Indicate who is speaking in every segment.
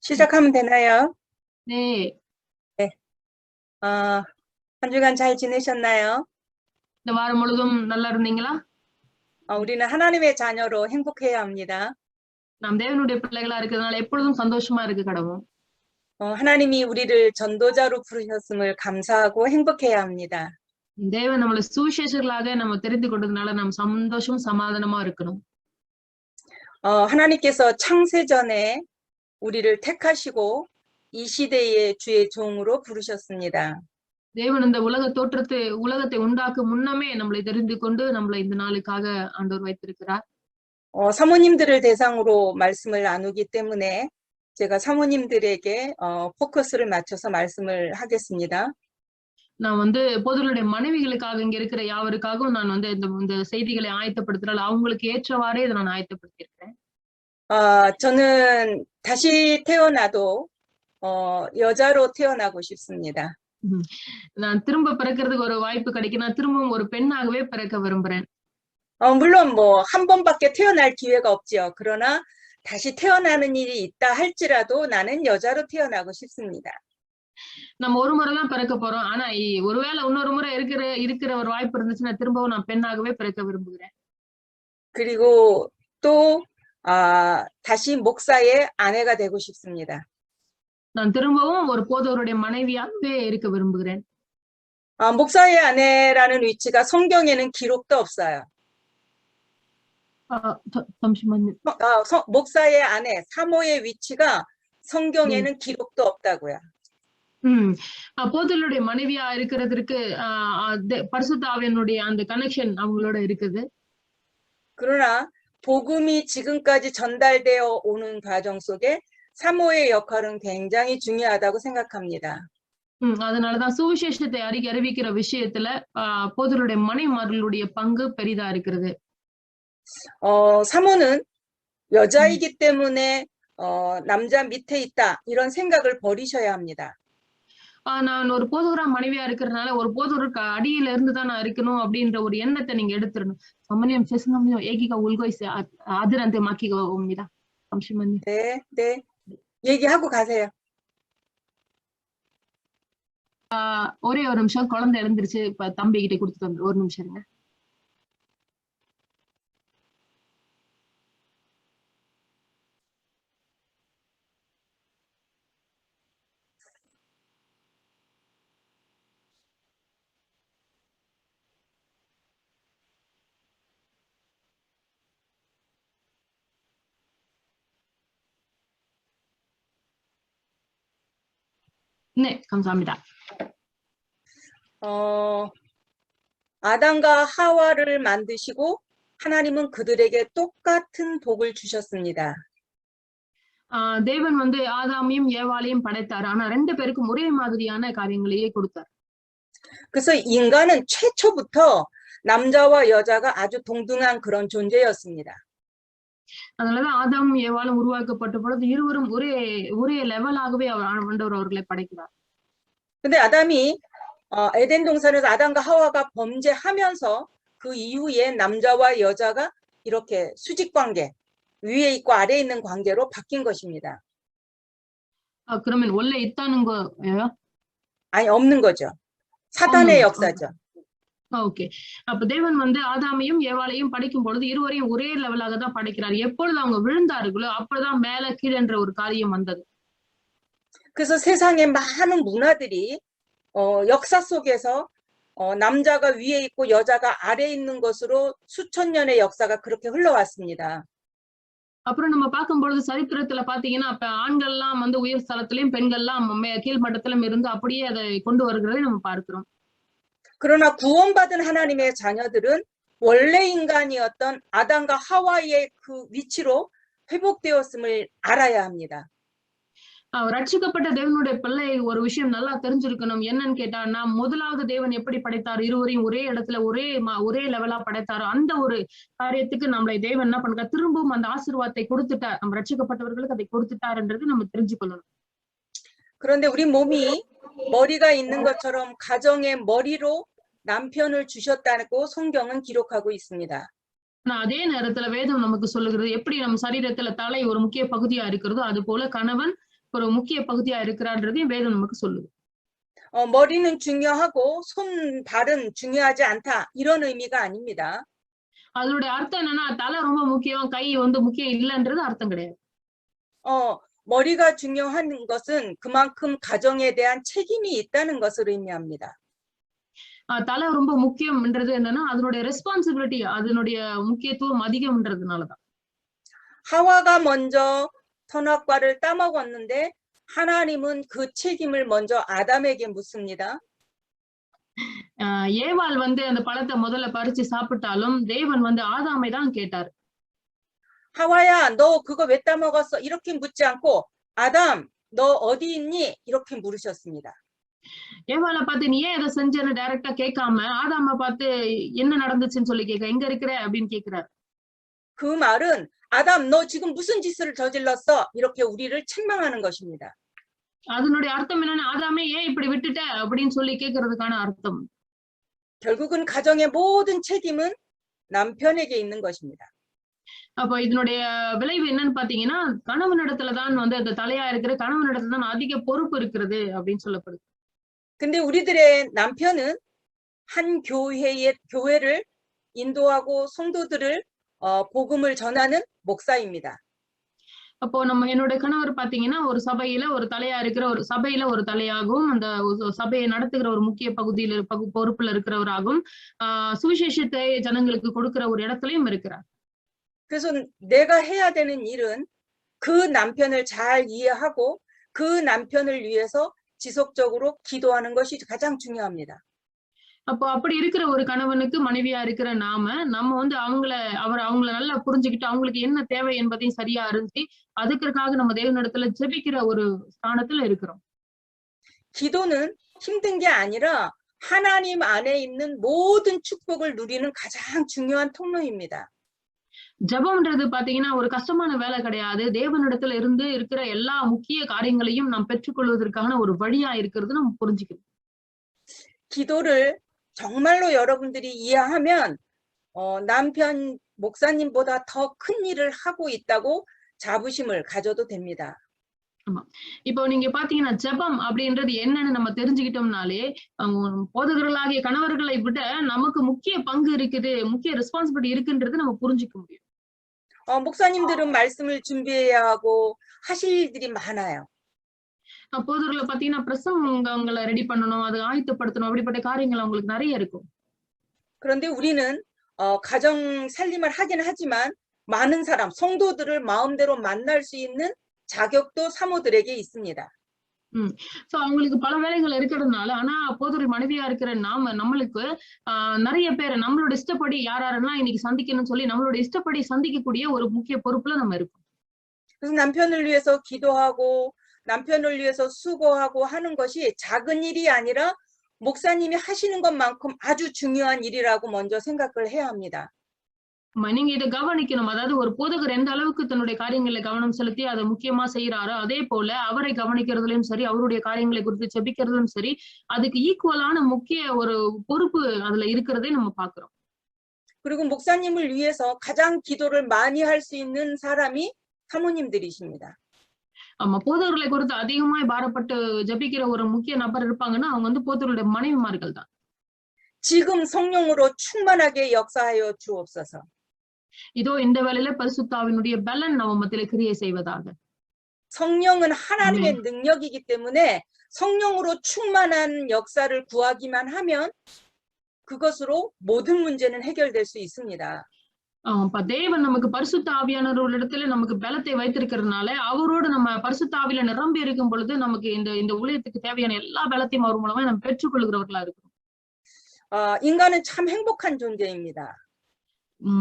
Speaker 1: 시작하면 되나요?
Speaker 2: 네.
Speaker 1: 네. 한 주간 잘 지내셨나요?
Speaker 2: இந்த வாரம் முழுதும் நல்லா இருந்தீங்களா?
Speaker 1: 우리는 하나님의 자녀로 행복해야 합니다.
Speaker 2: நாம் தேவனுடைய பிள்ளைகளா இருக்கிறதுனால எப்பொழுதும் சந்தோஷமா இருக்க கடவும்.
Speaker 1: 하나님이 우리를 전도자로 부르셨음을 감사하고 행복해야 합니다.
Speaker 2: தேவன் நம்மளை சுவிசேஷர்களாக நம்ம தெரிந்து கொண்டதுனால நாம் சந்தோஷம் சமாதானமா இருக்கணும்.
Speaker 1: 하나님께서 창세전에 우리를 택하시고 이 시대의 주의 종으로 부르셨습니다.
Speaker 2: தேவன் இந்த உலகத்தை உண்டாக்கும் முன்னமே நம்மளை தெரிந்து கொண்டு நம்மளை இந்த நாளுக்காக ஆண்டவர் வைத்திருக்கிறார்.
Speaker 1: 사모님들을 대상으로 말씀을 나누기 때문에 제가 사모님들에게 포커스를 맞춰서 말씀을 하겠습니다.
Speaker 2: நான் வந்து பொதுளுடைய மனைவிகளுக்காக இங்க இருக்கிற யாவருக்காகவும் நான் வந்து இந்த செய்திகளை ஆயத்தப்படுத்துறால் அவங்களுக்கு ஏற்றவாறே இதை நான் ஆயத்தப்படுத்தியிருக்கிறேன்.
Speaker 1: 저는 다시 태어나도 여자로 태어나고 싶습니다.
Speaker 2: நான் திரும்ப பிறக்கிறதுக்கு ஒரு வாய்ப்பு கிடைக்கும். நான் திரும்பவும் ஒரு பெண்ணாகவே பிறக்க விரும்புறேன்.
Speaker 1: 물론 한 번밖에 태어날 기회가 없지요. 그러나 다시 태어나는 일이 있다 할지라도 나는 여자로 태어나고 싶습니다.
Speaker 2: நம்ம ஒரு முறை தான் பிறக்க போறோம். ஆனா ஒருவேளை இன்னொரு முறை இருக்கிற ஒரு வாய்ப்பு இருந்துச்சுன்னா திரும்பவும் நான் பெண்ணாகவே பிறக்க விரும்புகிறேன்.
Speaker 1: 그리고 또 다시 목사의 아내가 되고 싶습니다.
Speaker 2: நான் திரும்பவும் ஒரு போதவருடைய மனைவியாகவே இருக்க விரும்புகிறேன்.
Speaker 1: 목사의 아내라는 위치가 성경에는 기록도 없어요.
Speaker 2: 잠시만요.
Speaker 1: 목사의 아내, 사모의 위치가 성경에는 기록도 없다고요.
Speaker 2: போதலுடைய மனைவியா இருக்கிறதுக்கு பரிசுத்த ஆவியானுடைய அந்த கனெக்ஷன் அவங்களோட இருக்குது.
Speaker 1: 그러나 복음이 지금까지 전달되어 오는 과정 속에 사모의 역할은 굉장히 중요하다고 생각합니다.
Speaker 2: அதனாலதான் சுவிசேஷத்தை அறிவிக்கிற விஷயத்துல போதலுடைய மனைவிமார்களுடைய பங்கு பெரிதா இருக்கிறது.
Speaker 1: 사모는 여자이기 때문에 남자 밑에 있다 이런 생각을 버리셔야 합니다.
Speaker 2: நான் ஒரு போதகரா மனைவியா இருக்கிறதுனால ஒரு போதகருக்கு அடியில இருந்து தான் நான் இருக்கணும் அப்படின்ற ஒரு எண்ணத்தை நீங்க எடுத்துடணும். 사모님 죄송합니다. 얘기가 울고 있어요. 아들한테 맡기고 옵니다. 잠시만요.
Speaker 1: 네. 얘기하고 가세요.
Speaker 2: ஒரே ஒரு நிமிஷம், குழந்தை எழுந்திருச்சு. இப்ப தம்பி கிட்ட கொடுத்துட்டு வந்து ஒரு நிமிஷம் இருங்க. 네, 감사합니다.
Speaker 1: 아담과 하와를 만드시고 하나님은 그들에게 똑같은 복을 주셨습니다.
Speaker 2: தேவன் வந்து ஆதாமையும் ஏவாளையும் படைத்தார். ஆனா ரெண்டு பேருக்கும் ஒரே மாதிரியான காரியங்களையே கொடுத்தார்.
Speaker 1: 그래서 인간은 최초부터 남자와 여자가 아주 동등한 그런 존재였습니다.
Speaker 2: அதனாலதான் ஆதாமும் ஏவாளும் உருவாக்கப்பட்ட பொழுது இருவரும் ஒரே லெவலாகவே ஆண்டவர் அவர்களை படைக்கிறார்.
Speaker 1: 근데 아담이 에덴 동산에서 아담과 하와가 범죄하면서 그 이후에 남자와 여자가 이렇게 수직 관계, 위에 있고 아래에 있는 관계로 바뀐 것입니다.
Speaker 2: 그러면 원래 있다는 거예요?
Speaker 1: 아니, 없는 거죠. 사단의 역사죠.
Speaker 2: ஓகே. அப்ப தேவன் வந்து ஆதாமையும் ஏவாளையும் படைக்கும் பொழுது இருவரையும் ஒரே லெவலாக தான் படைக்கிறார். எப்பொழுது அவங்க விழுந்தார்களோ அப்பதான் மேல கீழென்ற ஒரு காரியம் வந்தது.
Speaker 1: 그래서 세상의 많은 문화들이 역사 속에서 남자가 위에 있고 여자가 아래에 있는 것으로 수천 년의 역사가 그렇게 흘러왔습니다.
Speaker 2: அப்புறம் நம்ம பார்க்கும் பொழுது சரித்திரத்துல பாத்தீங்கன்னா அப்ப ஆண்கள் எல்லாம் வந்து உயர் ஸ்தலத்திலும் பெண்கள் எல்லாம் கீழ்மட்டத்திலும் இருந்து அப்படியே அதை கொண்டு வருகிறதை நம்ம பார்க்கிறோம்.
Speaker 1: 그러나 구원받은 하나님의 자녀들은 원래 인간이었던 아담과 하와의 그 위치로 회복되었음을 알아야 합니다.
Speaker 2: ரட்சிக்கப்பட்ட தேவனுடைய பிள்ளை ஒரு விஷயம் நல்லா தெரிஞ்சிருக்கணும். என்னன்னு கேட்டா, நாம் முதலாவது தேவன் எப்படி படைத்தார், இருவரையும் ஒரே இடத்துல ஒரே லெவலா படைத்தாரோ அந்த ஒரு காரியத்துக்கு நம்மளை தேவன் என்ன பண்றார், திரும்பவும் அந்த ஆசீர்வாதத்தை கொடுத்துட்டார். நம்ம ரட்சிக்கப்பட்டவர்களுக்கு அதை கொடுத்துட்டார்ன்றது நம்ம தெரிஞ்சுக்கொள்ளணும்.
Speaker 1: 그런데 우리 몸이 머리가 있는 것처럼 가정의 머리로 남편을 주셨다고 성경은 기록하고 있습니다.
Speaker 2: ஆனா அதே நேரத்துல வேதம் நமக்கு சொல்லுகிறது எப்படி நம்ம சரீரத்துல தலை ஒரு முக்கிய பகுதியா இருக்கிறதோ அது போல கணவன் ஒரு முக்கிய பகுதியா இருக்கிறான்றதையும் வேதம் நமக்கு சொல்லுது.
Speaker 1: 머리는 중요하고 손, 발은 중요하지 않다. 이런 의미가 아닙니다.
Speaker 2: அதனுடைய அர்த்தம் என்னன்னா தலை ரொம்ப முக்கியம், கை முக்கியம் இல்லைன்றது அர்த்தம் கிடையாது.
Speaker 1: 머리가 중요한 것은 그만큼 가정에 대한 책임이 있다는 것을 의미합니다.
Speaker 2: தலை ரொம்ப முக்கியம்ன்றது என்னன்னா அதனுடைய ரெஸ்பான்சிபிலிட்டி, அதனுடைய முக்கியத்துவம் அதிகம்ன்றதுனாலதான்.
Speaker 1: 하와가 먼저 선악과를 따먹었는데 하나님은 그 책임을 먼저 아담에게 묻습니다.
Speaker 2: ஏவாள் அந்த பழத்தை முதல்ல பறிச்சு சாப்பிட்டாலும் தேவன் ஆதாமை தான் கேட்டார்.
Speaker 1: 하와야, 너 그거 왜 따먹었어? 이렇게 묻지 않고 아담, 너 어디 있니? 이렇게 물으셨습니다.
Speaker 2: ஏவாளை பார்த்து நீ ஏன் இதை செஞ்சேன்னு டைரக்டா கேட்காம ஆதாமை பார்த்து என்ன நடந்துச்சுன்னு சொல்லி கேட்க, எங்க இருக்கிற அப்படின்னு கேட்கிறார்.
Speaker 1: 그 말은 아담, 너 지금 무슨 짓을 저질렀어? 이렇게 우리를 책망하는 것입니다.
Speaker 2: அதனுடைய அர்த்தம் என்னன்னா ஆதாமே ஏன் இப்படி விட்டுட்ட அப்படின்னு சொல்லி கேட்கறதுக்கான அர்த்தம்.
Speaker 1: 결국은 가정의 모든 책임은 남편에게 있는 것입니다.
Speaker 2: அப்போ இதனுடைய விளைவு என்னன்னு பாத்தீங்கன்னா கணவனிடத்துலதான் அந்த தலையா இருக்கிற கணவனிடத்துல தான் அதிக பொறுப்பு இருக்கிறது அப்படின்னு சொல்லப்படுது.
Speaker 1: 근데 우리들의 남편은 한 교회를 인도하고 성도들을 복음을 전하는 목사입니다.
Speaker 2: அப்போ என்னோட கணவர் பாத்தீங்கன்னா ஒரு சபையில ஒரு தலையா இருக்கிற ஒரு சபையில ஒரு தலையாகவும் அந்த சபையை நடத்துகிற ஒரு முக்கிய பகுதியில பொறுப்புல இருக்கிறவராகவும் சுவிசேஷத்தை ஜனங்களுக்கு கொடுக்கிற ஒரு இடத்துலயும் இருக்கிறார்.
Speaker 1: 그래서 내가 해야 되는 일은 그 남편을 잘 이해하고 그 남편을 위해서 지속적으로 기도하는 것이 가장 중요합니다.
Speaker 2: அப்போ அப்படி இருக்கிற ஒரு கணவனுக்கு மனைவியா இருக்கிற நம்ம அவங்கள நல்லா புரிஞ்சுக்கிட்டு அவங்களுக்கு என்ன தேவை என்பதையும் சரியா அறிஞ்சு அதுக்காக நம்ம தேவனிடத்துல ஜெபிக்கிற ஒரு ஸ்தானத்துல இருக்கிறோம்.
Speaker 1: 기도는 힘든 게 아니라 하나님 안에 있는 모든 축복을 누리는 가장 중요한 통로입니다.
Speaker 2: ஜெபம்ன்றது பாத்தீங்கன்னா ஒரு கஷ்டமான வேலை கிடையாது. தேவனிடத்துல இருந்து இருக்கிற எல்லா முக்கிய காரியங்களையும் நாம் பெற்றுக்கொள்வதற்கான ஒரு வழியா இருக்கிறது நம்ம புரிஞ்சுக்கணும்.
Speaker 1: 기도를 정말로 여러분들이 이해하면 남편 목사님보다 더 큰 일을 하고 있다고 자부심을 가져도 됩니다.
Speaker 2: ஆமா, இப்போ நீங்க பாத்தீங்கன்னா ஜெபம் அப்படின்றது என்னன்னு நம்ம தெரிஞ்சுக்கிட்டோம்னாலே போதகர்களாகிய கணவர்களை விட நமக்கு முக்கிய பங்கு இருக்குது, முக்கிய ரெஸ்பான்சிபிலிட்டி இருக்குன்றது நம்ம புரிஞ்சுக்க முடியும்.
Speaker 1: 목사님들은 말씀을 준비해야 하고 하실 일들이 많아요.
Speaker 2: போதகர்களை பாத்தீங்கன்னா பிரசங்கங்களை ரெடி பண்ணணும், அது ஆயத்தப்படுத்தணும், அப்படிப்பட்ட காரியங்கள் அவங்களுக்கு நிறைய இருக்கும்.
Speaker 1: 그런데 우리는 가정 살림을 하긴 하지만 많은 사람, 성도들을 마음대로 만날 수 있는 자격도 사모들에게 있습니다.
Speaker 2: சோ அவங்களுக்கு பல வேலைகள் இருக்கிறதுனால, ஆனா போதகர் மனைவியா இருக்கிற நம்மளுக்கு நிறைய பேர் நம்மளோட இஷ்டப்படி யாரெல்லாம் இன்னைக்கு சந்திக்கணும்னு சொல்லி நம்மளோட இஷ்டப்படி சந்திக்கக்கூடிய ஒரு முக்கிய பொறுப்புல நம்ம இருக்கோம்.
Speaker 1: 그래서 남편을 위해서 기도하고 남편을 위해서 수고하고 하는 것이 작은 일이 아니라 목사님이 하시는 것만큼 아주 중요한 일이라고 먼저 생각을 해야 합니다.
Speaker 2: நீங்க இதை கவனிக்கணும். அதாவது ஒரு போதகர் எந்த அளவுக்கு தன்னுடைய காரியங்களை கவனம் செலுத்தி அதை முக்கியமா செய்யறாரோ அதே போல அவரை கவனிக்கிறதுலயும் சரி, அவருடைய காரியங்களை குறித்து ஜெபிக்கிறதும் சரி, அதுக்கு ஈக்குவலான முக்கிய ஒரு பொறுப்பு அதுல இருக்கிறதை நம்ம பாக்குறோம்.
Speaker 1: 그리고 목사님을 위해서 가장 기도를 많이 할 수 있는 사람이 사모님들이십니다.
Speaker 2: ஆமா, போதகர்களை குறித்து அதிகமாய் பாரப்பட்டு ஜெபிக்கிற ஒரு முக்கிய நபர் இருப்பாங்கன்னா அவங்க போதகருடைய மனைவிமார்கள் தான்.
Speaker 1: 지금 성령으로 충만하게 역사하여 주옵소서.
Speaker 2: இதோ இந்த வேளையில பரிசுத்தாவினுடைய பலன் நம்ம மத்தியில கிரியை செய்வதாக.
Speaker 1: 성령은 하나님의 능력이기 때문에 성령으로 충만한 역사를 구하기만 하면 그것으로 모든 문제는 해결될 수 있습니다.
Speaker 2: தேவன் நமக்கு பரிசுத்த ஆவியானவர் இடத்துல நமக்கு பலத்தை வைத்திருக்கிறதுனால அவரோடு நம்ம பரிசுத்த ஆவியில நிரம்பி இருக்கும் பொழுது நமக்கு இந்த ஊழியத்துக்கு தேவையான எல்லா பலத்தையும் அவர் மூலமா நம்ம பெற்றுக்கொள்கிறவர்களா இருக்கிறோம்.
Speaker 1: 인간은 참 행복한 존재입니다.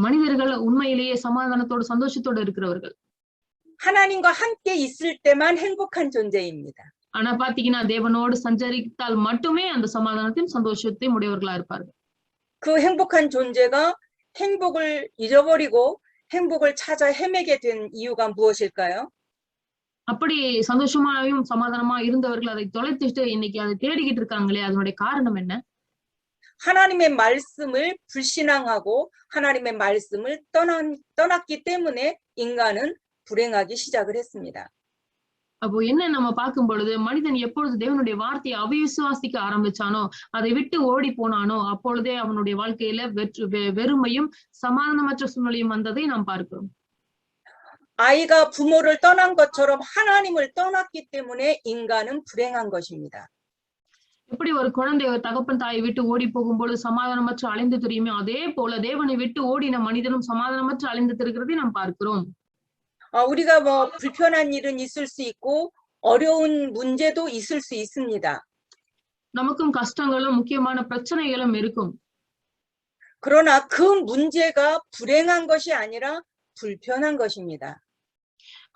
Speaker 2: மனிதர்கள் உண்மையிலேயே சமாதானத்தோடு சந்தோஷத்தோடு இருக்கிறவர்கள்.
Speaker 1: 하나님과 함께 있을 때만 행복한 존재입니다.
Speaker 2: ஆனா பாத்தீங்கன்னா தேவனோடு சஞ்சரித்தால் மட்டுமே அந்த சமாதானத்தையும் சந்தோஷத்தையும் உடையவர்களா இருப்பார்கள்.
Speaker 1: 그 행복한 존재가 행복을 잃어버리고 행복을 찾아 헤매게 된 이유가 무엇일까요?
Speaker 2: அப்படி சந்தோஷமாயும் சமாதானமா இருந்தவர்கள் அதை தொலைத்துட்டு இன்னைக்கு அதை தேடிக்கிட்டு இருக்காங்களே, அதனுடைய காரணம் என்ன?
Speaker 1: 하나님의 말씀을 불신앙하고 하나님의 말씀을 떠났기 때문에 인간은 불행하기 시작을 했습니다.
Speaker 2: அப்போ என்ன நம்ம பார்க்கும் பொழுது மனிதன் எப்பொழுது தேவனுடைய வார்த்தையை அவிசுவாசிக்க ஆரம்பிச்சானோ அதை விட்டு ஓடி போனானோ அப்பொழுதே அவனுடைய வாழ்க்கையில வெறுமையும் சமாதானமற்ற சூழ்நிலையும் வந்ததை நாம் பார்க்கிறோம்.
Speaker 1: 아이가 부모를 떠난 것처럼 하나님을 떠났기 때문에 인간은 불행한 것입니다.
Speaker 2: எப்படி ஒரு குழந்தை ஒரு தகப்பன் தாயை விட்டு ஓடி போகும்போது சமாதானமற்ற அலைந்து தெரியுமே அதே போல தேவனை விட்டு ஓடின மனிதனும் சமாதானமற்ற அலைந்து திரிகிறதை நாம் பார்க்கிறோம்.
Speaker 1: 우리가 뭐 불편한 일은 있을 수 있고 어려운 문제도 있을 수 있습니다.
Speaker 2: நமக்கும் கஷ்டங்களும் முக்கியமான பிரச்சனைகளும் இருக்கும்.
Speaker 1: 그러나 그 문제가 불행한 것이 아니라 불편한 것입니다.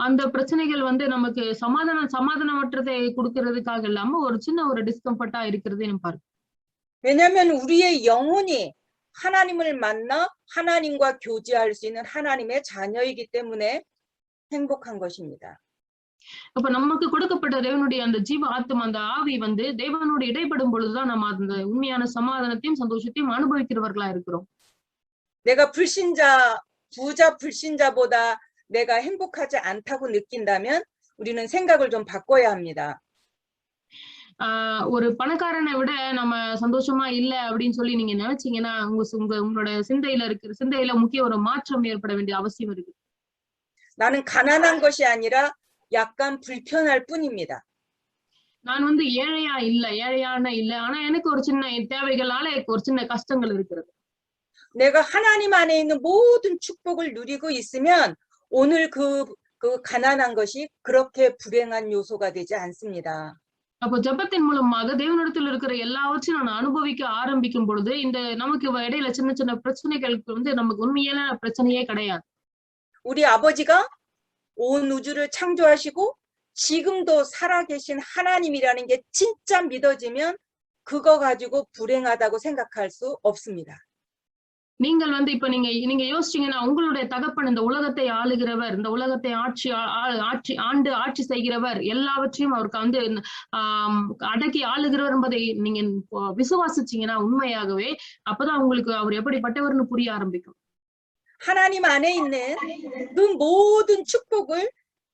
Speaker 2: அந்த பிரச்சனைகள் நமக்கு சமாதானமற்றதை கொடுக்கிறதுக்காக இல்லாம ஒரு சின்ன ஒரு டிஸ்கம்ஃபர்ட்டா இருக்கிறதை நம்ம பார்க்கிறோம்.
Speaker 1: 왜냐하면 우리의 영혼이 하나님을 만나 하나님과 교제할 수 있는 하나님의 자녀이기 때문에 행복한 것입니다.
Speaker 2: அப்ப நமக்கு கொடுக்கப்பட்ட தேவனுடைய அந்த ஜீவ ஆத்மா அந்த ஆவி தேவனோடு இடைப்படும் பொழுதுதான் நம்ம அந்த உண்மையான சமாதானத்தையும் சந்தோஷத்தையும் அனுபவிக்கிறவர்களா இருக்கிறோம்.
Speaker 1: 내가 부자 불신자보다 내가 행복하지 않다고 느낀다면 우리는 생각을 좀 바꿔야 합니다.
Speaker 2: ஒரு பணக்காரனை விட நம்ம சந்தோஷமா இல்ல அப்படின்னு சொல்லி நீங்க நினைச்சீங்கன்னா உங்களோட சிந்தையில முக்கிய ஒரு மாற்றம் ஏற்பட வேண்டிய அவசியம் இருக்கு.
Speaker 1: 나는 가난한 것이 아니라 약간 불편할 뿐입니다.
Speaker 2: நான் ஏழையான இல்ல ஆனா எனக்கு ஒரு சின்ன தேவைகளால ஒரு சின்ன கஷ்டங்கள் இருக்கிறது.
Speaker 1: 내가 하나님 안에 있는 모든 축복을 누리고 있으면 오늘 그 가난한 것이 그렇게 불행한 요소가 되지 않습니다.
Speaker 2: அப்போ ஜெபத்தின் மூலமாக தேவனிடத்தில் இருக்கிற எல்லாவற்றையும் நான் அனுபவிக்க ஆரம்பிக்கும் பொழுது இந்த நமக்கு இடையில சின்ன சின்ன பிரச்சனைகளுக்கு நமக்கு உண்மையான பிரச்சனையே கிடையாது.
Speaker 1: 우리 아버지가 온 우주를 창조하시고 지금도 살아계신 하나님이라는 게 진짜 믿어지면 그거 가지고 불행하다고 생각할 수 없습니다.
Speaker 2: நீங்கள் இப்ப நீங்க யோசிச்சீங்கன்னா உங்களுடைய தகப்பன் இந்த உலகத்தை ஆளுகிறவர், இந்த உலகத்தை ஆட்சி செய்கிறவர், எல்லாவற்றையும் அவருக்கு அடக்கி ஆளுகிறவர் என்பதை நீங்க விசுவாசிச்சீங்கன்னா உண்மையாகவே அப்பதான் உங்களுக்கு அவர் எப்படிப்பட்டவர்னு புரிய ஆரம்பிக்கும்.
Speaker 1: 하나님 안에 있는 그 모든 축복을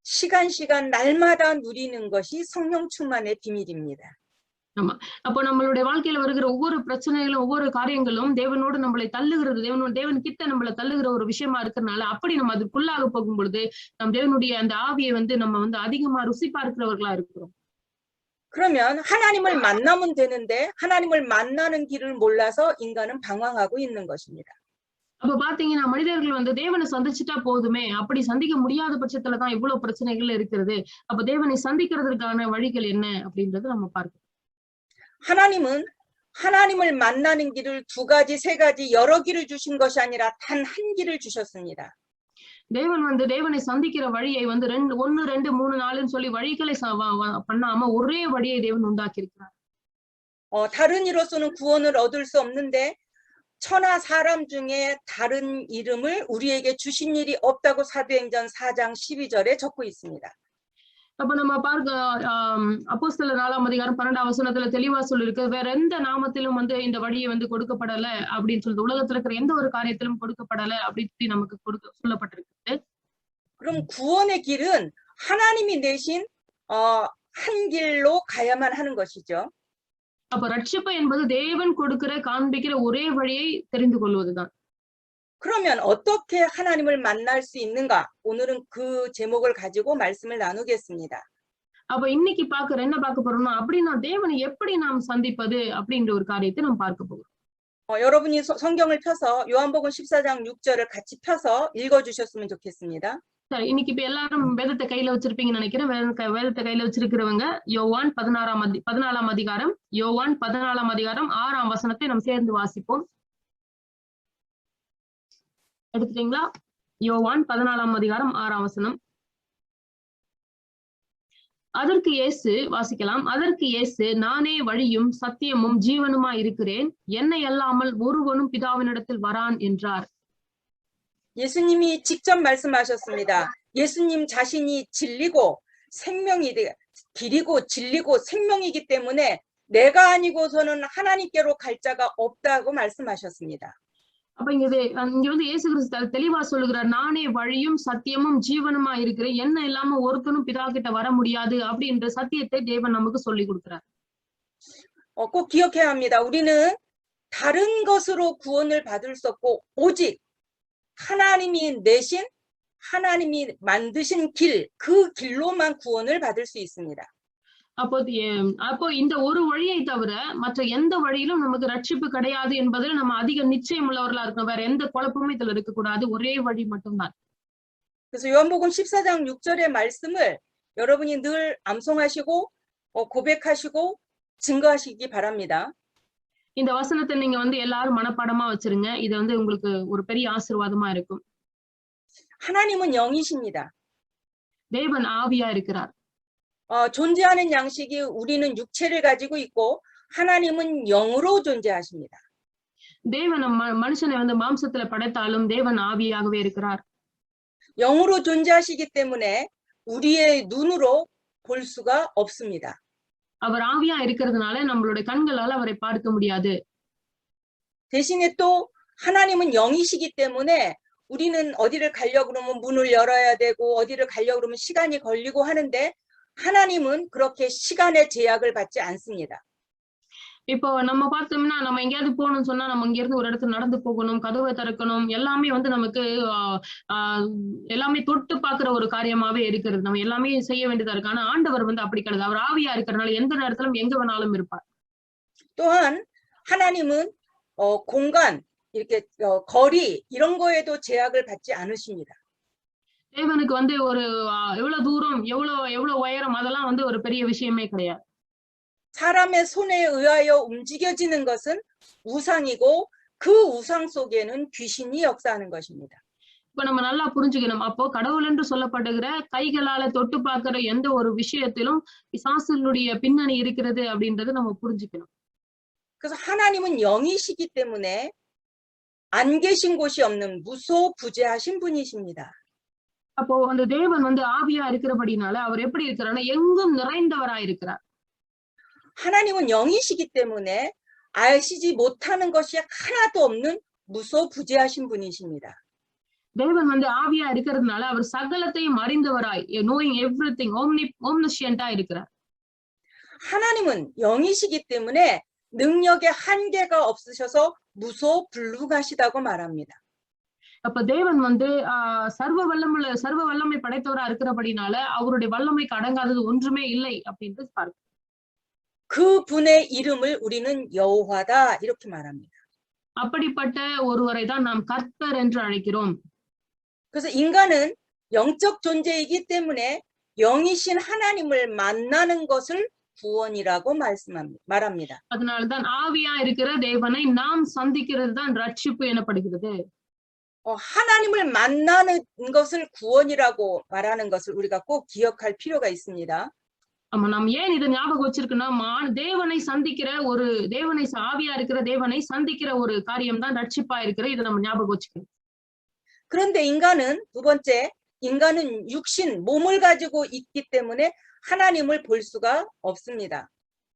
Speaker 1: 시간 날마다 누리는 것이 성령 충만의 비밀입니다.
Speaker 2: ஆமா. அப்போ நம்மளுடைய வாழ்க்கையில வருகிற ஒவ்வொரு பிரச்சனைகளும் ஒவ்வொரு காரியங்களும் தேவனோடு நம்மளை தள்ளுகிறது, தேவன் கிட்ட நம்மளை தள்ளுகிற ஒரு விஷயமா இருக்கிறதுனால அப்படி நம்ம அதுக்குள்ளாக போகும் பொழுது நம் தேவனுடைய அந்த ஆவியை நம்ம அதிகமா ருசி பார்க்கிறவர்களா இருக்கிறோம்.
Speaker 1: 그러면 하나님을 만나면 되는데 하나님을 만나는 길을 몰라서 인간은 방황하고 있는 것입니다.
Speaker 2: அப்ப பாத்தீங்கன்னா மனிதர்கள் தேவனை சந்திச்சுட்டா போதுமே, அப்படி சந்திக்க முடியாத பட்சத்துலதான் இவ்வளவு பிரச்சனைகள் இருக்கிறது. அப்ப தேவனை சந்திக்கிறதுக்கான வழிகள் என்ன அப்படின்றத நம்ம பார்க்கணும்.
Speaker 1: 하나님은 하나님을 만나는 길을 2가지, 3가지 여러 길을 주신 것이 아니라 단 한 길을 주셨습니다.
Speaker 2: தேவன் தேவனை சந்திக்கிற வழியை 1, 2, 3, 4ன்னு சொல்லி வழிகளை பண்ணாம ஒரே வழியை தேவன் உண்டாக்கி இருக்கிறார்.
Speaker 1: 다른 이로서는 구원을 얻을 수 없는데 천하 사람 중에 다른 이름을 우리에게 주신 일이 없다고 사도행전 4장 12절에 적고 있습니다.
Speaker 2: அப்ப நம்ம பார்க்க அப்போஸ்தலர் 4ஆம் அதிகாரம் 12ஆம் வசனத்துல தெளிவா சொல்லிருக்கு, வேற எந்த நாமத்திலும் இந்த வழியை கொடுக்கப்படல அப்படின்னு சொல்லிட்டு உலகத்துல இருக்கிற எந்த ஒரு காரியத்திலும் கொடுக்கப்படல அப்படின்னு நமக்கு சொல்லப்பட்டிருக்கு.
Speaker 1: 그럼 구원의 길은 하나님이 내신 한 길로 가야만 하는 것이죠.
Speaker 2: அப்ப ரட்சிப்பு என்பது தேவன் காண்பிக்கிற ஒரே வழியை தெரிந்து கொள்வதுதான்.
Speaker 1: 그러면 어떻게 하나님을 만날 수 있는가? 오늘은 그 제목을 가지고 말씀을 나누겠습니다.
Speaker 2: அப்ப இன்னைக்கு என்ன பார்க்க போறோம்னா அப்படினா தேவனை எப்படி நாம் சந்திப்பது அப்படிங்கற ஒரு காரியத்தை நாம் பார்க்க போறோம்.
Speaker 1: 여러분이 성경을 펴서 요한복음 14장 6절을 같이 펴서 읽어 주셨으면 좋겠습니다.
Speaker 2: இன்னைக்கு இப்ப எல்லாரும் வேதத்தை கையில வச்சிருப்பீங்கன்னு நினைக்கிறேன். வேதத்தை கையில வச்சிருக்கிறவங்க யோவான் 14ஆம் அதிகாரம் 6ஆம் வசனத்தை நாம் சேர்ந்து வாசிப்போம். எடுத்துட்டீங்களா? யோவான் 14ஆம் அதிகாரம் 6ஆம் வசனம். அதற்கு இயேசு வாசிக்கலாம். அதற்கு இயேசு, நானே வழியும் சத்தியமும் ஜீவனுமாய் இருக்கிறேன், என்னை அல்லாமல் ஒருவனும் பிதாவினிடத்தில் வரான் என்றார்.
Speaker 1: 예수님이 직접 말씀하셨습니다. 예수님 자신이 길이고 진리고 생명이기 때문에 내가 아니고서는 하나님께로 갈 자가 없다고 말씀하셨습니다.
Speaker 2: அப்ப இங்க வந்து இயேசு கிறிஸ்து தெளிவா சொல்லுகிறார், நானே வழியும் சத்தியமும் ஜீவனுமா இருக்கிறேன், என்ன இல்லாம ஒருத்தனும் பிதா கிட்ட வர முடியாது அப்படின்ற சத்தியத்தை தேவன் நமக்கு சொல்லி கொடுக்கிறார்.
Speaker 1: 꼭 기억해야 합니다. 우리는 다른 것으로 구원을 받을 수 없고 오직 하나님이 내신, 하나님이 만드신 길, 그 길로만 구원을 받을 수 있습니다.
Speaker 2: அப்போ இந்த ஒரு வழியை தவிர மற்ற எந்த வழியிலும் நமக்கு ரட்சிப்பு கிடையாது என்பதில் நம்ம அதிக நிச்சயம் உள்ளவர்களா இருக்கணும். வேற எந்த குழப்பமும் இதுல இருக்கக்கூடாது. ஒரே வழி மட்டும்தான்.
Speaker 1: 그래서 요한복음 14장 6절의 말씀을 여러분이 늘 암송하시고 고백하시고 증거하시기 바랍니다.
Speaker 2: இந்த வசனத்தை நீங்க வந்து எல்லாரும் மனப்பாடமா வச்சிருங்க. இது வந்து உங்களுக்கு ஒரு பெரிய ஆசீர்வாதமா இருக்கும்.
Speaker 1: 하나님은 영이십니다.
Speaker 2: தேவன் ஆவியா இருக்கிறார்.
Speaker 1: 존재하는 양식이 우리는 육체를 가지고 있고 하나님은 영으로 존재하십니다.
Speaker 2: தேவன் மனுஷனை வந்து மாம்சத்துல படைத்தாலும் தேவன் ஆவியாகவே இருக்கிறார்.
Speaker 1: 영으로 존재하시기 때문에 우리의 눈으로 볼 수가 없습니다.
Speaker 2: அவர் ஆவியா இருக்கிறதுனால நம்மளுடைய கண்களால அவரை பார்க்க முடியாது.
Speaker 1: 대신에 또 하나님은 영이시기 때문에 우리는 어디를 가려고 그러면 문을 열어야 되고 어디를 가려고 그러면 시간이 걸리고 하는데 하나님은 그렇게 시간의 제약을 받지 않습니다.
Speaker 2: இப்போ நம்ம பார்த்தோம்னா நம்ம எங்கேயாவது போகணும்னு சொன்னா நம்ம இங்க இருந்து ஒரு இடத்துல நடந்து போகணும், கதவை திறக்கணும், எல்லாமே வந்து நமக்கு எல்லாமே தொட்டு பார்க்கிற ஒரு காரியமாவே இருக்கிறது. நம்ம எல்லாமே செய்ய வேண்டியதா இருக்கு. ஆனா ஆண்டவர் வந்து அப்படி கிடையாது. அவர் ஆவியா இருக்கிறதுனால எந்த நேரத்திலும் எங்க வேணாலும் இருப்பார்.
Speaker 1: 또한 하나님은 공간, 이렇게 거리 이런 거에도 제약을 받지 않으십니다.
Speaker 2: தேவனுக்கு வந்து ஒரு எவ்வளவு தூரம், எவ்வளவு உயரம், அதெல்லாம் வந்து ஒரு பெரிய விஷயமே கிடையாது.
Speaker 1: 사람의 손에 의하여 움직여지는 것은 우상이고 그 우상 속에는 귀신이 역사하는 것입니다.
Speaker 2: இப்ப நம்ம நல்லா புரிஞ்சுக்கணும். அப்போ கடவுள் என்று சொல்லப்படுகிற கைகளால தொட்டு பார்க்கிற எந்த ஒரு விஷயத்திலும் பிசாசுடைய பின்னணி இருக்கிறது அப்படின்றது நம்ம புரிஞ்சுக்கணும்.
Speaker 1: 그래서 하나님은 영이시기 때문에 안 계신 곳이 없는 무소부재하신 분이십니다.
Speaker 2: அப்போ அந்த தேவன் வந்து ஆவியா இருக்கிறபடினால அவர் எப்படி இருக்கிறார்னா எங்கும் நிறைந்தவராய் இருக்கிறார்.
Speaker 1: 하나님은 영이시기 때문에 아시지 못하는 것이 하나도 없는 무소부재하신 분이십니다.
Speaker 2: தேவன் வந்து ஆவியா இருக்கிறதுனால அவர் சகலத்தையும் அறிந்தவராய், knowing everything, omniscientா இருக்கிறார்.
Speaker 1: 하나님은 영이시기 때문에 능력의 한계가 없으셔서 무소불능하시다고 말합니다.
Speaker 2: அப்ப தேவன் வந்து சர்வ வல்லமை படைத்தவரா இருக்கிறபடினால அவருடைய வல்லமைக்கு அடங்காதது ஒன்றுமே இல்லை அப்படின்ட்டு பார்க்கிறோம்.
Speaker 1: 그 분의 이름을 우리는 여호와다 이렇게 말합니다.
Speaker 2: அப்படிப்பட்ட ஒருவரை தான் நாம் கர்த்தர் என்று அழைக்கிறோம்.
Speaker 1: 그래서 인간은 영적 존재이기 때문에 영이신 하나님을 만나는 것을 구원이라고 말합니다.
Speaker 2: அதனால்தான் ஆவியா இருக்கிற தேவனை நாம் சந்திக்கிறது தான் ரட்சிப்பு எனப்படுகிறது.
Speaker 1: 하나님을 만나는 것을 구원이라고 말하는 것을 우리가 꼭 기억할 필요가 있습니다.
Speaker 2: நாம் ஏன் இதை ஞாபகம் வச்சிருக்கோம்னா தேவனை சந்திக்கிற ஒரு ஆவியா இருக்கிற தேவனை சந்திக்கிற ஒரு காரியம் தான் ரட்சிப்பா இருக்கிற, இதை நம்ம ஞாபகம் வச்சுக்கணும்.
Speaker 1: 그런데 두 번째, 인간은 육신, 몸을 가지고 있기 때문에 하나님을 볼 수가 없습니다.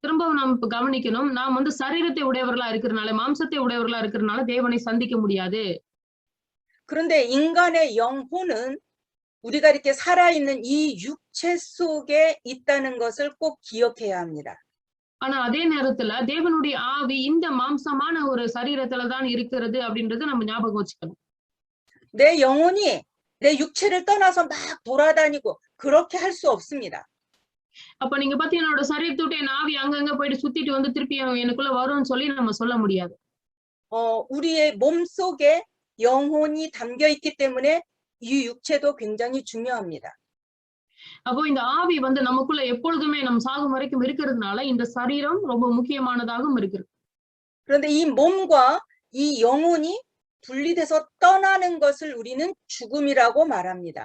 Speaker 2: திரும்பவும் நாம் கவனிக்கணும். நாம் வந்து சரீரத்தை உடையவர்களா இருக்கிறனால, மாம்சத்தை உடையவர்களா இருக்கிறனால தேவனை சந்திக்க முடியாது.
Speaker 1: 그런데 인간의 영혼은 우리가 이렇게 살아있는 이 육체 속에 있다는 것을 꼭 기억해야 합니다.
Speaker 2: ஆனா அதே நேரத்துல தேவனுடைய ஆவி இந்த மாம்சமான ஒரு சரீரத்துல தான் இருக்கிறது அப்படின்றது நம்ம ஞாபகம் வச்சுக்கணும்.
Speaker 1: 내 영혼이 내 육체를 떠나서 막 돌아다니고 그렇게 할 수 없습니다.
Speaker 2: அப்ப நீங்க பாத்தீங்கன்னா என்னோட சரீரத்தை விட்டு என் ஆவி அங்கங்க போயிட்டு சுத்திட்டு வந்து திருப்பி எனக்குள்ள வரும்னு சொல்லி நம்ம சொல்ல முடியாது.
Speaker 1: 우리의 몸 속에 영혼이 담겨 있기 때문에 이 육체도 굉장히 중요합니다.
Speaker 2: அப்போ இந்த ஆவி வந்து நமக்குள்ள எப்பொழுதுமே நம்ம சாகும் வரைக்கும் இருக்கிறதுனால இந்த சரீரம் ரொம்ப முக்கியமானதாகவும் இருக்கு.
Speaker 1: 그런데 이 몸과 이 영혼이 분리돼서 떠나는 것을 우리는 죽음이라고 말합니다.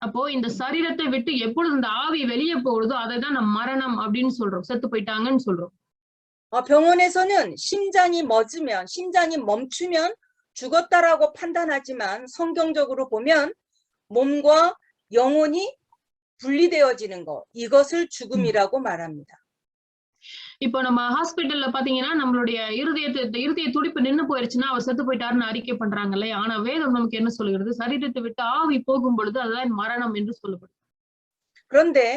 Speaker 2: அப்போ இந்த சரீரத்தை விட்டு எப்பொழுது இந்த ஆவி வெளியே போகுதோ அதை தான் நம்ம மரணம் அப்படின்னு சொல்றோம், செத்து போயிட்டாங்கன்னு சொல்றோம்.
Speaker 1: 병원에서는 심장이 멈추면 죽었다라고 판단하지만 성경적으로 보면 몸과 영혼이 분리되어지는 것, 이것을 죽음이라고 말합니다.
Speaker 2: இப்போ நம்ம ஹாஸ்பிட்டல்ல பாத்தீங்கன்னா நம்மளுடைய இருதய துடிப்பு நின்னு போயிருச்சுன்னா அவர் செத்து போயிட்டாருன்னு அறிக்கை பண்றாங்க இல்லையா? ஆனா வேதம் நமக்கு என்ன சொல்லுகிறது? சரீரத்தை விட்டு ஆவி போகும் பொழுது அதுதான் மரணம் என்று சொல்லப்படுது.
Speaker 1: 그런데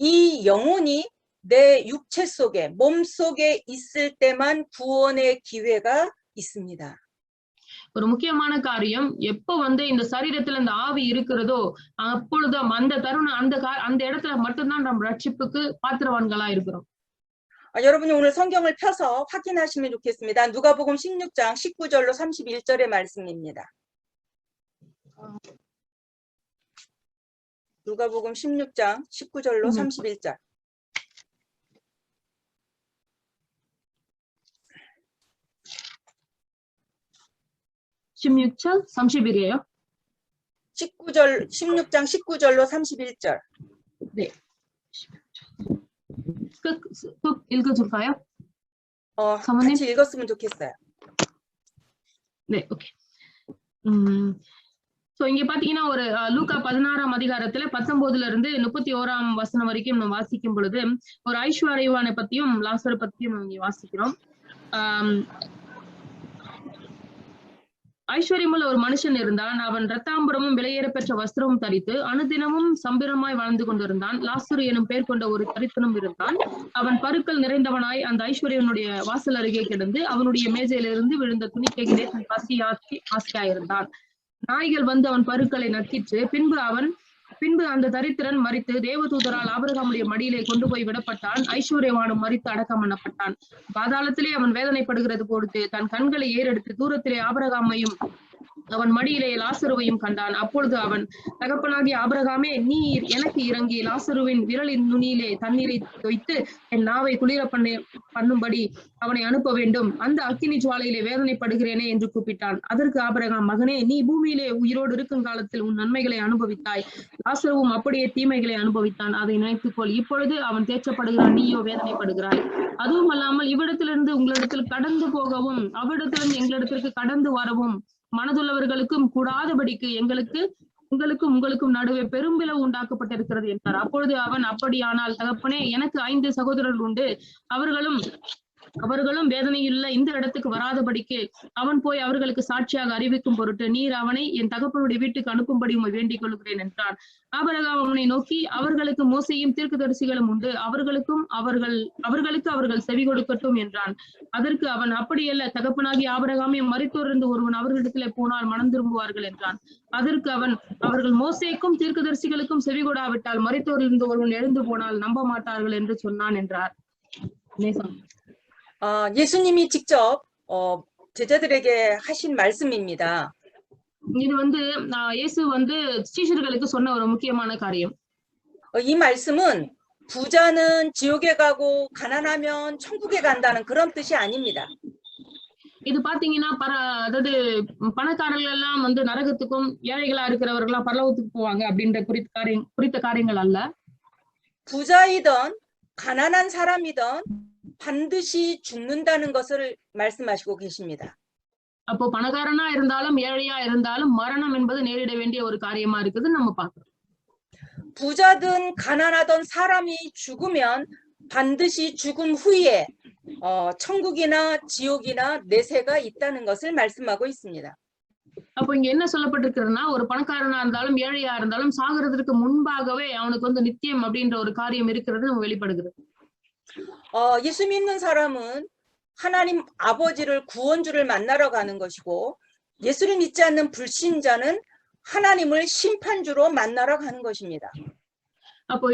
Speaker 1: 이 영혼이 내 육체 속에, 몸 속에 있을 때만 구원의 기회가 있습니다.
Speaker 2: ஒரு முக்கியமான காரியம், எப்ப வந்து இந்த சரீரத்துல இந்த ஆவி இருக்கிறதோ அப்பொழுது அந்த தருணம் அந்த இடத்துல மட்டும்தான் நம்ம ரட்சிப்புக்கு பாத்திரவான்களா இருக்கிறோம்.
Speaker 1: 여러분이 오늘 성경을 펴서 확인하시면 좋겠습니다. 누가복음 16장 19절로 31절의 말씀입니다. 누가복음 16장 19절로 31절.
Speaker 2: 16절 31이에요?
Speaker 1: 16장 19절로 31절.
Speaker 2: 네. 쭉 읽어줄까요? 사모님?
Speaker 1: 같이 읽었으면 좋겠어요.
Speaker 2: 네, ஓகே. சோ இங்க பாத்தீங்கன்னா ஒரு லூக்கா 16ஆம் அதிகாரத்துல 19ல இருந்து 31ஆம் வசனம் வரைக்கும் நம்ம வாசிக்கும் பொழுது ஒரு ஐஸ்வர்யவானை பத்தியும் லாசர் பத்தியும் இங்க வாசிக்கிறோம். ஐஸ்வர்யமுள்ள ஒரு மனுஷன் இருந்தான். அவன் ரத்தாம்பரமும் விலையேற பெற்ற வஸ்திரமும் தரித்து அனுதினமும் சம்பிரமாய் வாழ்ந்து கொண்டிருந்தான். லாசரு எனும் பெயர் கொண்ட ஒரு தரித்திரனும் இருந்தான். அவன் பருக்கள் நிறைந்தவனாய் அந்த ஐஸ்வர்யனுடைய வாசல் அருகே கிடந்து அவனுடைய மேஜையிலிருந்து விழுந்த துணிக்கைகளே தன் பசி ஆசையாயிருந்தான். நாய்கள் வந்து அவன் பருக்களை நக்கிற்று. பின்பு அந்த தரித்திரன் மரித்து தேவதூதரால் ஆபிரகாமுடைய மடியிலே கொண்டு போய் விடப்பட்டான். ஐஸ்வர்யவானும் மரித்து அடக்கம் பண்ணப்பட்டான். பாதாளத்திலே அவன் வேதனைப்படுகிறது பொழுது தன் கண்களை ஏறெடுத்து தூரத்திலே ஆபிரகாமையும் அவன் மடியிலே லாசருவையும் கண்டான். அப்பொழுது அவன், தகப்பனாகிய ஆபிரகாமே, நீர் எனக்கு இறங்கி லாசருவின் விரலின் நுனியிலே தண்ணீரை தொய்த்து என் நாவை குளிர பண்ணும்படி அவனை அனுப்ப வேண்டும். அந்த அக்கினி ஜுவாலையிலே வேதனைப்படுகிறேனே என்று கூப்பிட்டான். அதற்கு ஆபிரகாம், மகனே, நீ பூமியிலே உயிரோடு இருக்கும் காலத்தில் உன் நன்மைகளை அனுபவித்தாய். லாசருவும் அப்படியே தீமைகளை அனுபவித்தான். அதை நினைத்துக்கொள். இப்பொழுது அவன் தேற்றப்படுகிறான், நீயோ வேதனைப்படுகிறாய். அதுவும் அல்லாமல் இவ்விடத்திலிருந்து உங்களிடத்தில் கடந்து போகவும் அவ்விடத்திலிருந்து எங்களிடத்திற்கு கடந்து வரவும் மனதுள்ளவர்களுக்கும் கூடாதபடிக்கு உங்களுக்கும் நடுவே பெரும்பிளவு உண்டாக்கப்பட்டிருக்கிறது என்றார். அப்பொழுது அவன், அப்படியானால் தகப்பனே, எனக்கு 5 சகோதரர்கள் உண்டு. அவர்களும் வேதனையுள்ள இந்த இடத்துக்கு வராதபடிக்கு அவன் போய் அவர்களுக்கு சாட்சியாக அறிவிக்கும் பொருட்டு நீர் அவனை என் தகப்பனுடைய வீட்டுக்கு அனுப்பும்படி உம்மை வேண்டிக் கொள்கிறேன் என்றான். ஆபிரகாம் அவனை நோக்கி, அவர்களுக்கு மோசேயும் தீர்க்கதரிசிகளும் உண்டு. அவர்களுக்கு அவர்கள் செவி கொடுக்கட்டும் என்றான். அதற்கு அவன், அப்படியல்ல தகப்பனாகி ஆபிரகாமே, மரித்தோரிருந்து ஒருவன் அவர்களிடத்திலே போனால் மனம் திரும்புவார்கள் என்றான். அதற்கு அவன், அவர்கள் மோசேக்கும் தீர்க்கதரிசிகளுக்கும் செவி கொடாவிட்டால் மரித்தோரிலிருந்து ஒருவன் எழுந்து போனால் நம்ப மாட்டார்கள் என்று சொன்னான் என்றார்.
Speaker 1: 예수님이 직접 제자들에게 하신 말씀입니다.
Speaker 2: இது வந்து இயேசு வந்து சீஷர்களுக்கு சொன்ன ஒரு முக்கியமான காரியம்.
Speaker 1: 이 말씀은 부자는 지옥에 가고 가난하면 천국에 간다는 그런 뜻이 아닙니다.
Speaker 2: இது பாத்தீங்கன்னா அதாவது பணக்காரர்கள் எல்லாம் வந்து நரகத்துக்கும் ஏழைகளா இருக்கிறவர்களா பரலோகத்துக்கு போவாங்க அப்படின்ற குறித்த காரியங்கள் அல்ல.
Speaker 1: 부자이든 가난한 사람이든 반드시 죽는다는 것을 말씀하시고 계십니다.
Speaker 2: அப்போ பணக்காரனா இருந்தாலும் ஏழையா இருந்தாலும் மரணம் என்பது நேரிட வேண்டிய ஒரு காரியமா இருக்குது நம்ம பார்க்கிறோம்.
Speaker 1: 부자든 가난하던 사람이 죽으면 반드시 죽음 후에 천국이나 지옥이나 내세가 있다는 것을 말씀하고 있습니다.
Speaker 2: அப்போ இங்க என்ன சொல்லப்பட்டிருக்கிறதுனா, ஒரு பணக்காரனா இருந்தாலும் ஏழையா இருந்தாலும் சாகிறதுக்கு முன்பாகவே அவனுக்கு வந்து நித்தியம் அப்படின்ற ஒரு காரியம் இருக்கிறது நம்ம வெளிப்படுகிறது.
Speaker 1: 예수 믿는 사람은 하나님 아버지를 구원주를 만나러 가는 것이고, 예수를 믿지 않는 불신자는 하나님을 심판주로 만나러 가는 것입니다.
Speaker 2: அப்போ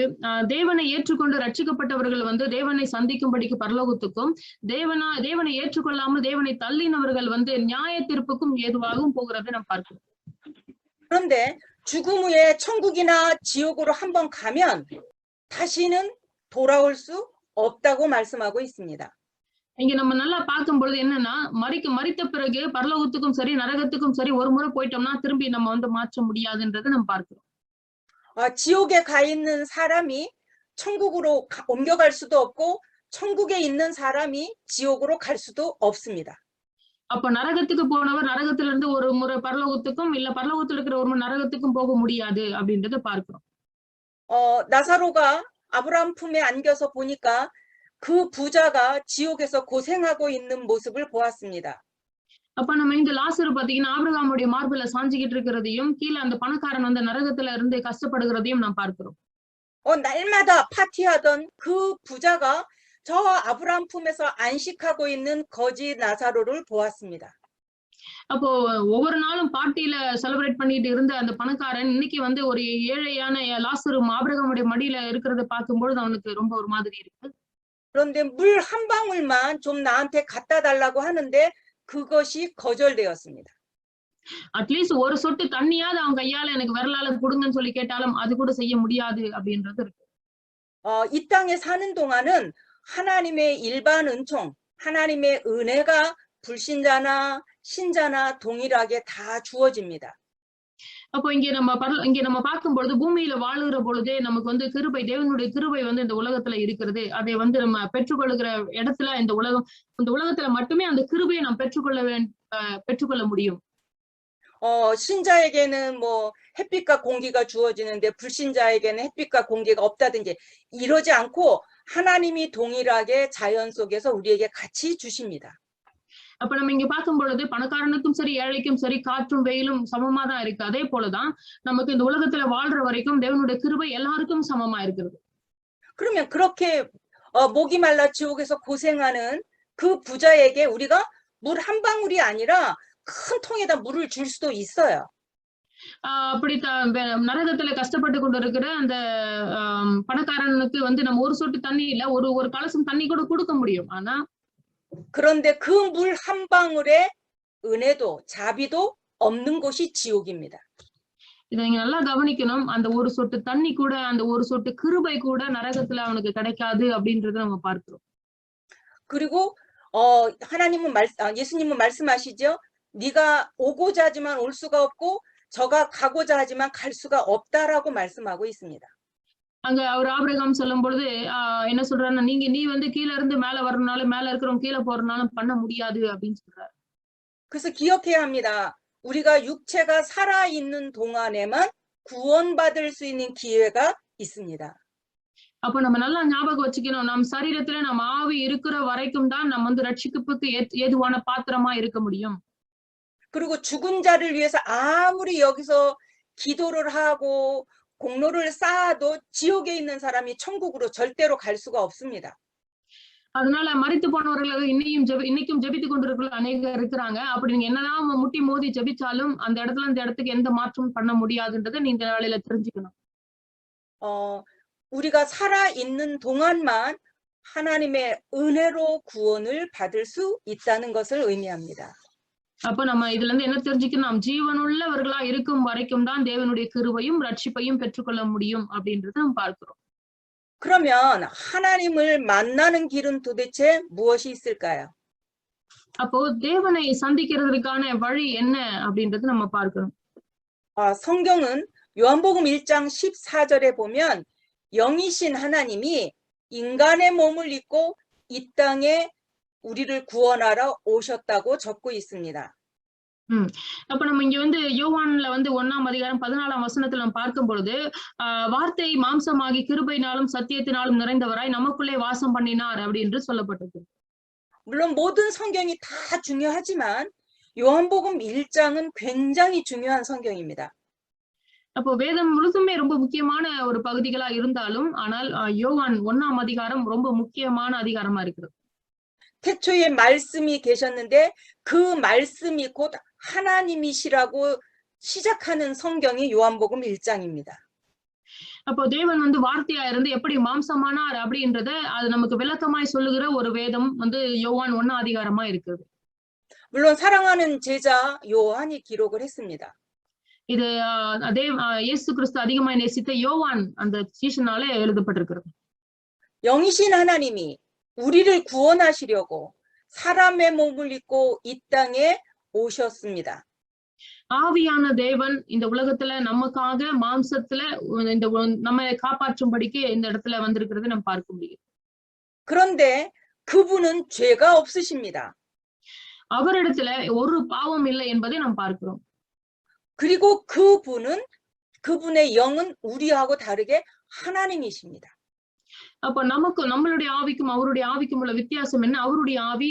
Speaker 2: தேவனை ஏற்றுக்கொண்டு ரட்சிக்கப்பட்டவர்கள் வந்து தேவனை சந்திக்கும்படிக்கு பரலோகத்துக்கும், தேவனை ஏற்றுக்கொள்ளாமல் தேவனை தள்ளினவர்கள் வந்து நியாய தீர்ப்புக்கும் ஏதுவாகவும் போகிறதை நாம் பார்க்கிறோம்.
Speaker 1: 그런데 죽음 후에 천국이나 지옥으로 한번 가면 다시는 돌아올 수 없다고 말씀하고 있습니다.
Speaker 2: இங்க நம்ம நல்லா பார்க்கும் பொழுது என்னன்னா, மரித்த பிறகு பரலோகத்துக்கும் சரி நரகத்துக்கும் சரி ஒரு முறை போயிட்டோம்னா திரும்பி நம்ம வந்து மாற்ற முடியாதுன்றதை நம்ம பார்க்கிறோம்.
Speaker 1: 지옥에 가 있는 사람이 천국으로 옮겨갈 수도 없고 천국에 있는 사람이 지옥으로 갈 수도 없습니다.
Speaker 2: அப்ப நரகத்துக்கு போனவர் நரகத்திலிருந்து ஒரு முறை பரலோகத்துக்கும் இல்ல பரலோகத்தில் இருக்கிற ஒரு முறை நரகத்துக்கும் போக முடியாது அப்படின்றத பார்க்கிறோம்.
Speaker 1: 나사로가 아브라함 품에 안겨서 보니까 그 부자가 지옥에서 고생하고 있는 모습을 보았습니다.
Speaker 2: அப்ப நம்ம இந்த லாசரு பாத்தீங்கன்னா ஆபிரகாமுடைய மார்புல சாஞ்சிக்கிட்டு இருக்கிறதையும் கீழே அந்த பணக்காரன் வந்து நரகத்துல இருந்து கஷ்டப்படுகிறதையும் நாம் பார்க்கிறோம்.
Speaker 1: 날마다 파티하던 그 부자가 저 아브라함 품에서 안식하고 있는 거지 나사로를 보았습니다.
Speaker 2: அப்போ ஒவ்வொரு நாளும் பார்ட்டியில செலிப்ரேட் பண்ணிட்டு இருந்த அந்த பணக்காரன் இன்னைக்கு வந்து ஒரு ஏழையான லாசரு ஆபிரகாமுடைய மடியில இருக்கிறத பார்க்கும்பொழுது அவனுக்கு ரொம்ப ஒரு மாதிரி இருக்கு.
Speaker 1: 그런데 물 한 방울만 좀 나한테 갖다 달라고 하는데 그것이 거절되었습니다.
Speaker 2: அட்லீஸ்ட் ஒரு சொட்டு தண்ணியாவது அவன் கையால எனக்கு விரலால கொடுங்கன்னு சொல்லி கேட்டாலும் அது கூட செய்ய முடியாது அப்படின்றது இருக்கு.
Speaker 1: 이 땅에 사는 동안은 하나님의 일반 은총, 하나님의 은혜가 불신자나 신자나 동일하게 다 주어집니다.
Speaker 2: அப்போ இங்க நம்ம பார்க்கும்பொழுது பூமியில வாழுகிற பொழுதே நமக்கு வந்து கிருபை, தேவனுடைய கிருபை வந்து இந்த உலகத்துல இருக்கிறது. அதை வந்து நம்ம பெற்றுக்கொள்ளுகிற இடத்துல இந்த உலகத்துல மட்டுமே அந்த கிருபையை நாம் பெற்றுக்கொள்ள முடியும்.
Speaker 1: 신자에게는 뭐 햇빛과 공기가 주어지는데 불신자에게는 햇빛과 공기가 없다든지 이러지 않고 하나님이 동일하게 자연 속에서 우리에게 같이 주십니다.
Speaker 2: அப்ப நம்ம இங்க பார்க்கும் பொழுது பணக்காரனுக்கும் சரி ஏழைக்கும் சரி காற்றும் வெயிலும் சமமா தான் இருக்கு. அதே போலதான் நமக்கு இந்த உலகத்துல வாழ்ற வரைக்கும் தேவனுடைய கிருபை எல்லாருக்கும் சமமா இருக்கிறது.
Speaker 1: 그러면 그렇게 목이 말라 지옥에서 고생하는 그 부자에게 우리가 물 한 방울이 아니라 큰 통에다 물을 줄 수도 있어요.
Speaker 2: அப்படி நரகத்துல கஷ்டப்பட்டு கொண்டு இருக்கிற அந்த பணக்காரனுக்கு வந்து நம்ம ஒரு சொட்டு தண்ணி இல்ல ஒரு கலசம் தண்ணி கூட கொடுக்க முடியும். ஆனா
Speaker 1: 그런데 그 물 한 방울에 은혜도 자비도 없는 곳이 지옥입니다.
Speaker 2: இதை நீங்க நல்லா கவனிக்கணும். அந்த ஒரு சொட்டு தண்ணி கூட, அந்த ஒரு சொட்டு கிருபை கூட நரகத்துல அவனுக்கு கிடைக்காது அப்படின்றத நம்ம பார்க்கிறோம்.
Speaker 1: 그리고 예수님은 말씀하시죠. 네가 오고자 하지만 올 수가 없고 저가 가고자 하지만 갈 수가 없다라고 말씀하고 있습니다.
Speaker 2: அங்க அவர் ஆபிரகாம் சொல்லும் பொழுது என்ன சொல்றாருன்னா, நீ வந்து கீழே இருந்து மேல வரணும்னாலும் மேல இருக்கிறவங்க கீழே போறதுனாலும் பண்ண முடியாது அப்படின்னு சொல்றாரு.
Speaker 1: 그래서 기억해야 합니다. 우리가 육체가 살아 있는 동안에만 구원받을 수 있는 기회가 있습니다.
Speaker 2: அப்ப நம்ம நல்லா ஞாபகம் வச்சுக்கணும், நம் சரீரத்துல நம்ம ஆவி இருக்கிற வரைக்கும் தான் நம்ம வந்து ரட்சிப்புக்கு ஏதுவான பாத்திரமா இருக்க முடியும்.
Speaker 1: 그리고 죽은 자를 위해서 아무리 여기서 기도를 하고 공로를 쌓아도 지옥에 있는 사람이 천국으로 절대로 갈 수가 없습니다.
Speaker 2: அதனால மரித்து போனவர்கள் இன்னைக்கும் ஜெபித்து கொண்டிருக்கிற அநேகர் இருக்கிறாங்க. அப்படி நீங்க என்னதான் முட்டி மோதி ஜெபிச்சாலும் அந்த இடத்துல இந்த இடத்துக்கு எந்த மாற்றமும் பண்ண முடியாதுன்றதை நீங்க வேலையில தெரிஞ்சுக்கணும்.
Speaker 1: 우리가 살아 있는 동안만 하나님의 은혜로 구원을 받을 수 있다는 것을 의미합니다.
Speaker 2: அப்ப நம்ம இதுல இருந்து என்ன தெரிஞ்சுக்கணும், நாம் ஜீவனுள்ளவர்களா இருக்கும் வரைக்கும் தான் தேவனுடைய கிருபையும் ரட்சிப்பையும் பெற்றுக்கொள்ள முடியும் அப்படின்றத நம்ம பார்க்கிறோம்.
Speaker 1: 그러면 하나님을 만나는 길은 도대체 무엇이 있을까요?
Speaker 2: அப்போ தேவனை சந்திக்கிறதுக்கான வழி என்ன அப்படின்றது நம்ம பார்க்கிறோம்.
Speaker 1: 성경은 요한복음 1장 14절에 보면 영이신 하나님이 인간의 몸을 입고 이 땅에 우리를 구원하러 오셨다고 적고 있습니다.
Speaker 2: அப்ப நம்ம இங்க வந்து யோவான்ல வந்து 1ஆம் அதிகாரம் 14ஆம் வசனத்துல நம்ம பார்க்கும் பொழுது வார்த்தை மாம்சமாகி கிருபையினாலும் சத்தியத்தினாலும் நிறைந்தவராய் நமக்குள்ளே வாசம் பண்ணினார் அப்படின்னு சொல்லப்பட்டது.
Speaker 1: 물론 모든 성경이 다 중요하지만 요한복음 1장은 굉장히 중요한 성경입니다.
Speaker 2: அப்போ வேதம் முழுதுமே ரொம்ப முக்கியமான ஒரு பகுதிகளா இருந்தாலும் ஆனால் யோவான் 1ஆம் அதிகாரம் ரொம்ப முக்கியமான அதிகாரமா இருக்கிறது.
Speaker 1: 태초에 말씀이 계셨는데 그 말씀이 곧 하나님이시라고 시작하는 성경이 요한복음 1장입니다.
Speaker 2: அப்போ தேவன் வந்து வார்த்தையா இருந்து எப்படி மாம்சமானார் அப்படின்றத அது நமக்கு விளக்கமாய் சொல்லுகிற ஒரு வேதம் வந்து யோவான் 1ஆம் அதிகாரமா இருக்குது.
Speaker 1: 물론 사랑하는 제자 요한이 기록을 했습니다.
Speaker 2: இது அதே இயேசு கிறிஸ்து அதிகமாய் நேசித்த யோவான் அந்த சீஷனால எழுதப்பட்டிருக்கிறது.
Speaker 1: 영이신 하나님이 우리를 구원하시려고 사람의 몸을 입고 이 땅에 오셨습니다.
Speaker 2: ஆவியான தேவன் இந்த உலகத்துல நமக்காக மாம்சத்துல இந்த நம்மை காப்பாற்றும்படிக்கு இந்த இடத்துல வந்திருக்கிறது நம்ம பார்க்க முடியும்.
Speaker 1: 그런데 그분은 죄가 없으십니다.
Speaker 2: அவரிடத்துல ஒரு பாவம் இல்லை என்பதை நாம் பார்க்கிறோம்.
Speaker 1: 그리고 그분의 영은 우리하고 다르게 하나님이십니다.
Speaker 2: அப்ப நமக்கும் நம்மளுடைய ஆவிக்கும் அவருடைய ஆவிக்கும் உள்ள வித்தியாசம் என்ன? அவருடைய ஆவி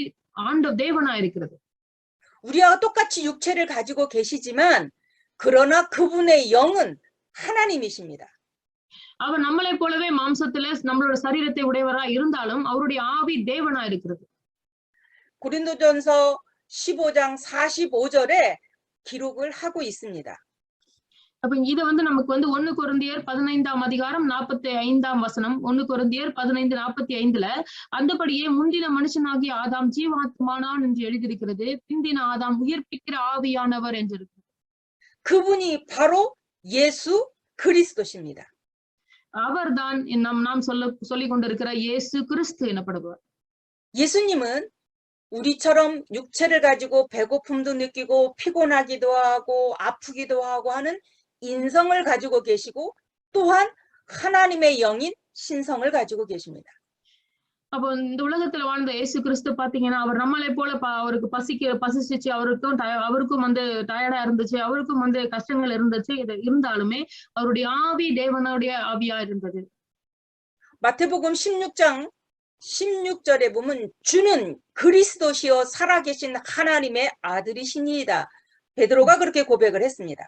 Speaker 2: தேவனா இருக்கிறது.
Speaker 1: 우리와 똑같이 육체를 가지고 계시지만 그러나 그분의 영은 하나님이십니다.
Speaker 2: அவர் நம்மளை போலவே மாம்சத்துல நம்மளோட சரீரத்தை உடையவரா இருந்தாலும் அவருடைய ஆவி தேவனா இருக்கிறது.
Speaker 1: 고린도전서 15장 45절에 기록을 하고 있습니다.
Speaker 2: அப்ப இது வந்து நமக்கு வந்து 1 கொரிந்தியர் 15ஆம் அதிகாரம் 45ஆம் வசனம், 1 கொரிந்தியர் 15:45ல அந்தபடியே முந்தின மனுஷனாகிய ஆதாம் ஜீவாத்மானான் என்று எழுதியிருக்கிறது, பிந்தின ஆதாம் உயிர்ப்பிக்கிற ஆவியானவர் என்று இருக்கு.
Speaker 1: 그분이 바로 예수 그리스도십니다.
Speaker 2: அவர்தான் நாம் சொல்லிக் கொண்டிருக்கிற இயேசு கிறிஸ்து எனப்படுவார்.
Speaker 1: 예수님은 우리처럼 육체를 가지고 배고픔도 느끼고 피곤하기도 하고 아프기도 하고 하는 인성을 가지고 계시고 또한 하나님의 영인 신성을 가지고 계십니다.
Speaker 2: அப்போ இந்த உலகத்துல வாழ்ந்த இயேசு கிறிஸ்து பாத்தீங்கன்னா அவர் நம்மளை போல அவருக்கு பசிச்சிச்சு, அவருக்கும் வந்து டயர்டா இருந்துச்சு, அவருக்கும் வந்து கஷ்டங்கள் இருந்துச்சு. இது இருந்தாலுமே அவருடைய ஆவி தேவனுடைய ஆவியா இருந்தது.
Speaker 1: 마태복음 16장 16절에 보면 주는 그리스도시요 살아계신 하나님의 아들이시니이다. 베드로가 그렇게 고백을 했습니다.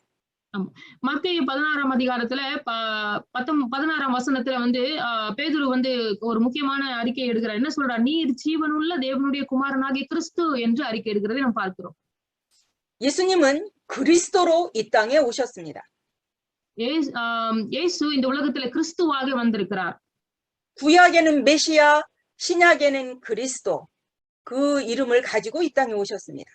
Speaker 2: மத்தேயு 16ஆம் அதிகாரத்துல 16ஆம் வசனத்துல வந்து பேதுரு வந்து ஒரு முக்கியமான அறிக்கை எடுக்கிறார். என்ன சொல்றார்? நீர் ஜீவனுள்ள தேவனுடைய குமாரனாகிய கிறிஸ்து என்று அறிக்கை எடுக்கிறதை நாம் பார்க்கிறோம்.
Speaker 1: 예수님은 그리스도로 이 땅에 오셨습니다.
Speaker 2: இயேசு இந்த உலகத்துல கிறிஸ்துவாக வந்திருக்கிறார்.
Speaker 1: 구약에는 메시아, 신약에는 그리스도, 그 이름을 가지고 이 땅에 오셨습니다.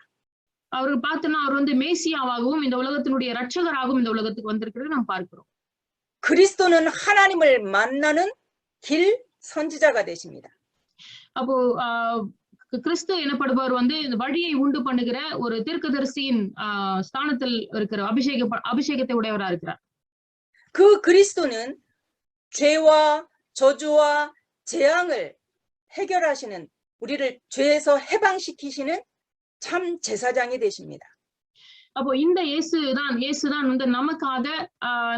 Speaker 2: அவரு பார்த்தோம்னா அவர் வந்து மேசியாவாகவும் இந்த உலகத்தினுடைய ரட்சகராகவும் இந்த உலகத்துக்கு வந்திருக்கிறது நாம் பார்க்கிறோம்.
Speaker 1: 그리스도는 하나님을 만나는 길 선지자가 되십니다.
Speaker 2: அப்போ கிறிஸ்து எனப்படுபவர் வந்து இந்த வழியை உண்டு பண்ணுகிற ஒரு தீர்க்கதரிசியின் ஸ்தானத்தில் இருக்கிற அபிஷேகத்தை உடையவரா இருக்கிறார்.
Speaker 1: 그 그리스도는 죄와 저주와 재앙을 해결하시는, 우리를 죄에서 해방시키시는 참 제사장이 되십니다.
Speaker 2: அப்போ இந்த இயேசுதான் வந்து நமக்காக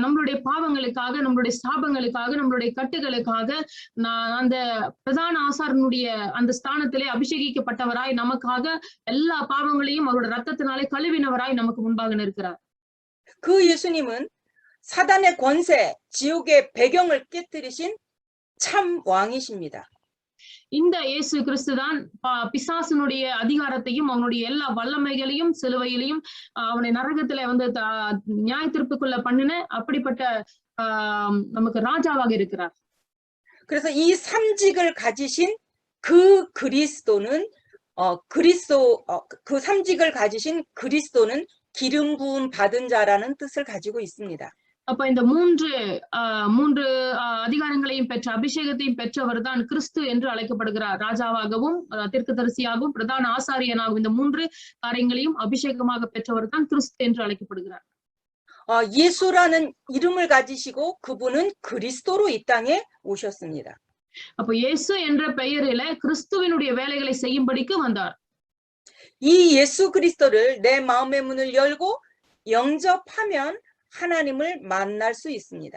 Speaker 2: நம்மளுடைய பாவங்களுக்காக, நம்மளுடைய சாபங்களுக்காக, நம்மளுடைய கட்டுகளுக்காக அந்த பிரதான ஆசாரனுடைய அந்த ஸ்தானத்திலே அபிஷேகிக்கப்பட்டவராய் நமக்காக எல்லா பாவங்களையும் அவருடைய ரத்தத்தினாலே கழுவினவராய் நமக்கு முன்பாக நிற்கிறார்.
Speaker 1: 그 예수님은 사단의 권세, 지옥의 배경을 깨뜨리신 참 왕이십니다.
Speaker 2: இந்த இயேசு கிறிஸ்து தான் பிசாசினுடைய அதிகாரத்தையும் அவனுடைய எல்லா வல்லமைகளையும் சிலுவையிலையும் அவனை நரகத்துல வந்து நியாய தீர்ப்புக்குள்ள பண்ணின அப்படிப்பட்ட நமக்கு ராஜாவாக இருக்கிறார்.
Speaker 1: 그래서 이 삼직을 가지신 그 그리스도는 그 삼직을 가지신 그리스도는 기름 부음 받은 자라는 뜻을 가지고 있습니다.
Speaker 2: அப்ப இந்த மூன்று அதிகாரங்களையும் பெற்ற அபிஷேகத்தையும் பெற்றவர் தான் கிறிஸ்து என்று அழைக்கப்படுகிறார். ராஜாவாகவும் தீர்க்கதரிசியாகவும் பிரதான ஆசாரியனாகவும் இந்த 3 காரியங்களையும் அபிஷேகமாக பெற்றவர் தான் கிறிஸ்து என்று அழைக்கப்படுகிறார்.
Speaker 1: 예수라는 이름을 가지시고 그분은 그리스도로 이 땅에 오셨습니다.
Speaker 2: அப்ப இயேசு என்ற பெயரில கிறிஸ்துவினுடைய வேலைகளை செய்யும்படிக்கு வந்தார்.
Speaker 1: 이 예수 그리스도를 내 마음의 문을 열고 영접하면 하나님을 만날 수 있습니다.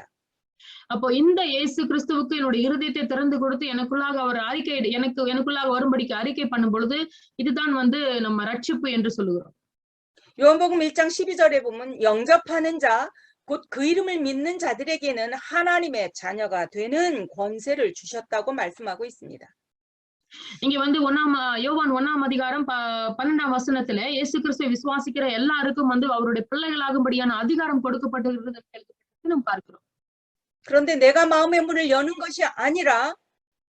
Speaker 2: அப்போ இந்த இயேசு கிறிஸ்துவுக்கு என்னுடைய இருதயத்தை திறந்து கொடுத்து எனக்குள்ளாக அவர் எனக்குள்ளாக வரும்படிக்கு அறிக்கை பண்ணும் பொழுது இதுதான் வந்து நம்ம ரட்சிப்பு என்று சொல்லுகிறோம்.
Speaker 1: 요한복음 1장 12절에 보면 영접하는 자, 곧 그 이름을 믿는 자들에게는 하나님의 자녀가 되는 권세를 주셨다고 말씀하고 있습니다.
Speaker 2: இங்க வந்து யோவான் 1ஆம் அதிகாரம் 12ஆம் வசனத்துல இயேசு கிறிஸ்துவை விசுவாசிக்கிற எல்லாருக்கும் வந்து அவருடைய பிள்ளைகளாகும்படியான அதிகாரம் கொடுக்கப்பட்டிருக்கிறது நாம் பார்க்கிறோம்.
Speaker 1: 그런데 내가 마음의 문을 여는 것이 아니라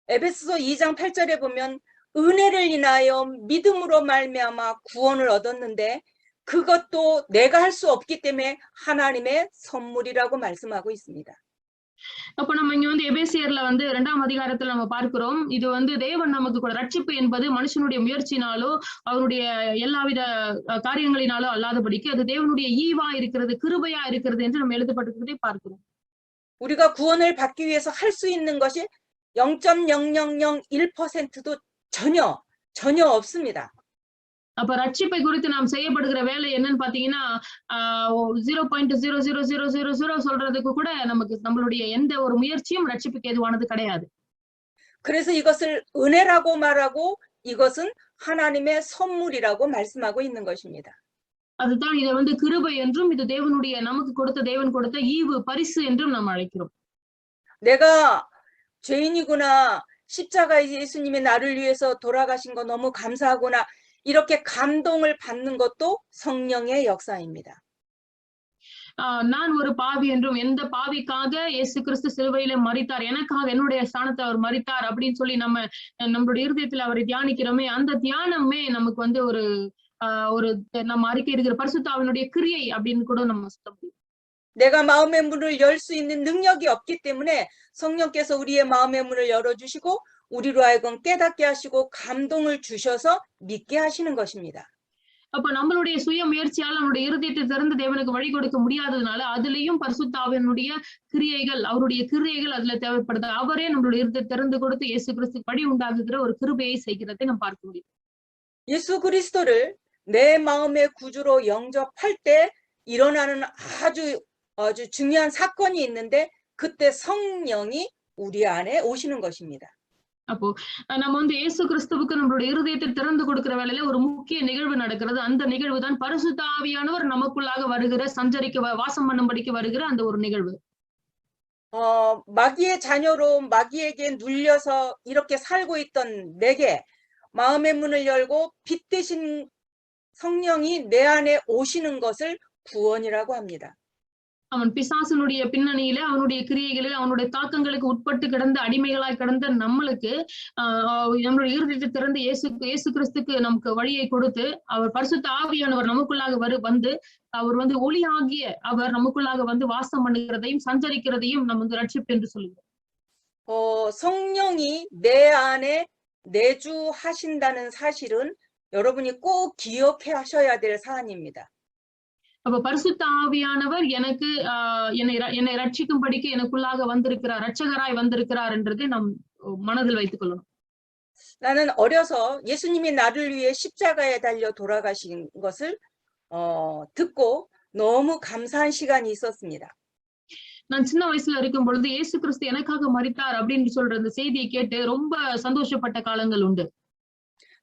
Speaker 1: 에베소서 2장 8절에 보면 은혜를 인하여 믿음으로 말미암아 구원을 얻었는데 그것도 내가 할 수 없기 때문에 하나님의 선물이라고 말씀하고 있습니다.
Speaker 2: அப்ப நம்ம இங்க வந்து எபேசியர்ல வந்து 2ஆம் அதிகாரத்துல நம்ம பார்க்கிறோம். இது வந்து தேவன் நமக்கு கூட ரட்சிப்பு என்பது மனுஷனுடைய முயற்சினாலோ அவருடைய எல்லாவித காரியங்களினாலோ அல்லாதபடிக்கு அது தேவனுடைய ஈவா இருக்கிறது, கிருபையா இருக்கிறது என்று நம்ம எழுதப்பட்டிருக்கிறதை பார்க்கிறோம்.
Speaker 1: 우리가 구원을 받기 위해서 할 수 있는 것이 0.0001%도 전혀 없습니다.
Speaker 2: அப்ப ரட்சிப்பை குறித்து நாம் செய்யப்படுகிற வேலை என்னன்னு பாத்தீங்கன்னா 0.00000 சொல்றதுக்கு கூட நமக்கு நம்மளுடைய எந்த ஒரு முயற்சியும் ரட்சிப்புக்கு ஏதுவானது கிடையாது.
Speaker 1: 그래서 이것을 은혜라고 말하고 이것은 하나님의 선물이라고 말씀하고 있는 것입니다.
Speaker 2: அதுதான் இதை வந்து கிருபை என்றும் இது தேவனுடைய நமக்கு கொடுத்த தேவன் கொடுத்த ஈவு பரிசு என்றும் நாம் அழைக்கிறோம்.
Speaker 1: 내가 죄인이구나. 십자가에 예수님이 나를 위해서 돌아가신 거 너무 감사하구나. 이렇게 감동을 받는 것도 성령의 역사입니다.
Speaker 2: நான் ஒரு பாவி என்றும் எந்த பாவிக்காக இயேசு கிறிஸ்து சிலுவையில மரித்தார், எனக்காக என்னுடைய ஸ்தானத்தை அவர் மரித்தார் அப்படின்னு சொல்லி நம்மளுடைய இருதயத்துல அவரை தியானிக்கிறோமே, அந்த தியானமே நமக்கு வந்து ஒரு நம்ம அறிக்கை இருக்கிற பரிசுத்த ஆவியினுடைய கிரியை அப்படின்னு கூட நம்ம சொல்ல முடியும்.
Speaker 1: 내가 마음의 문을 열 수 있는 능력이 없기 때문에 성령께서 우리의 마음의 문을 열어주시고 우리로 하여금 깨닫게 하시고 감동을 주셔서 믿게 하시는 것입니다.
Speaker 2: அப்ப நம்மளுடைய சுய முயற்சியால் நம்முடைய இருதயத்தை திறந்து தேவனுக்கு வழி கொடுக்க முடியாததுனால அதுலயும் பரிசுத்த ஆவியினுடைய கிரியைகள், அவருடைய கிரியைகள் அதுல தேவைப்படுது. அவரே நம்மளுடைய இருதயத்தை திறந்து கொடுத்து இயேசு கிறிஸ்து வழி உண்டாகுகிற ஒரு கிருபையை செய்கிறதை நாம் பார்க்க முடியும்.
Speaker 1: 예수 그리스도를 내 마음의 구주로 영접할 때 일어나는 아주 중요한 사건이 있는데 그때 성령이 우리 안에 오시는 것입니다.
Speaker 2: அப்போ நம்ம வந்து இயேசு கிறிஸ்துவுக்கு நம்மளுடைய இருதயத்தை திறந்து கொடுக்கிற வேளையில ஒரு முக்கிய நிகழ்வு நடக்கிறது. அந்த நிகழ்வு தான் பரிசுத்த ஆவியானவர் நமக்குள்ளாக வருகிற, சஞ்சரிக்க வாசம் பண்ணும்படிக்கு வருகிற அந்த ஒரு நிகழ்வு.
Speaker 1: 마귀의 자녀로 마귀에게 눌려서 이렇게 살고 있던 내게 마음의 문을 열고 빛 대신 성령이 내 안에 오시는 것을 구원이라고 합니다.
Speaker 2: அவன் பிசாசனுடைய பின்னணியில, அவனுடைய கிரியைகளில், அவனுடைய தாக்கங்களுக்கு உட்பட்டு கிடந்த அடிமைகளாய் கிடந்த நம்மளுக்கு நம்மளுடைய இருதயத்தை திறந்து இயேசு கிறிஸ்துக்கு நமக்கு வழியை கொடுத்து அவர் பரிசுத்த ஆவியானவர் நமக்குள்ளாக வந்து அவர் வந்து ஒளியாகிய அவர் நமக்குள்ளாக வந்து வாசம் பண்ணுகிறதையும் சஞ்சரிக்கிறதையும் நம்ம வந்து ரட்சிப்பு என்று சொல்லுவோம்.
Speaker 1: 성령이 내 안에 내주하신다는 사실은 여러분이 꼭 기억해 하셔야 될 사안입니다.
Speaker 2: அப்ப பரிசுத்த ஆவியானவர் எனக்கு என்னை ரட்சிக்கும்படிக்கு எனக்குள்ளாக வந்திருக்கிறார், ரட்சகராய் வந்திருக்கிறார் என்றதை நாம் மனதில் வைத்துக் கொள்ளணும்.
Speaker 1: 나는 어려서 예수님이 나를 위해 십자가에 달려 돌아가신 것을 듣고 너무 감사한 시간이 있었습니다.
Speaker 2: நான் சின்ன வயசுல இருக்கும் பொழுது இயேசு கிறிஸ்து எனக்காக மரித்தார் அப்படின்னு சொல்ற அந்த செய்தியை கேட்டு ரொம்ப சந்தோஷப்பட்ட காலங்கள் உண்டு.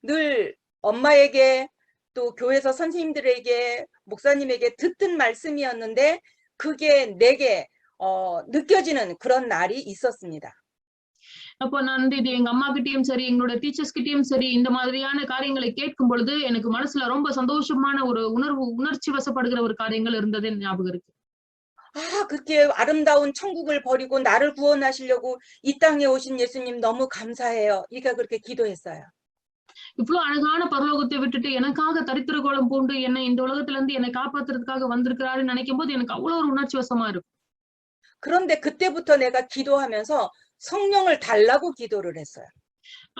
Speaker 1: 늘 엄마에게 또 교회에서 선생님들에게 목사님에게 듣던 말씀이었는데 그게 내게 느껴지는 그런 날이 있었습니다.
Speaker 2: அப்போ நான் வந்து இது எங்க அம்மா கிட்டயும் சரி, எங்களோட டீச்சர்ஸ் கிட்டயும் சரி, இந்த மாதிரியான காரியங்களை கேட்கும் பொழுது எனக்கு மனசுல ரொம்ப சந்தோஷமான ஒரு உணர்ச்சி வசப்படுகிற ஒரு காரியங்கள் இருந்தது ஞாபகம் இருக்கு.
Speaker 1: 그렇게 아름다운 천국을 버리고 나를 구원하시려고 이 땅에 오신 예수님 너무 감사해요. 이렇게 그렇게 기도했어요.
Speaker 2: இவ்வளவு அழகான பரலோகத்தை விட்டுட்டு எனக்காக தரித்திர கோலம் பூண்டு என்னை இந்த உலகத்துல இருந்து என்னை காப்பாத்துறதுக்காக வந்திருக்கிறாருன்னு நினைக்கும் போது எனக்கு அவ்வளவு ஒரு உணர்ச்சி வசமா இருக்கும்.
Speaker 1: 그런데 그때부터 내가 기도하면서 성령을 달라고 기도를 했어요.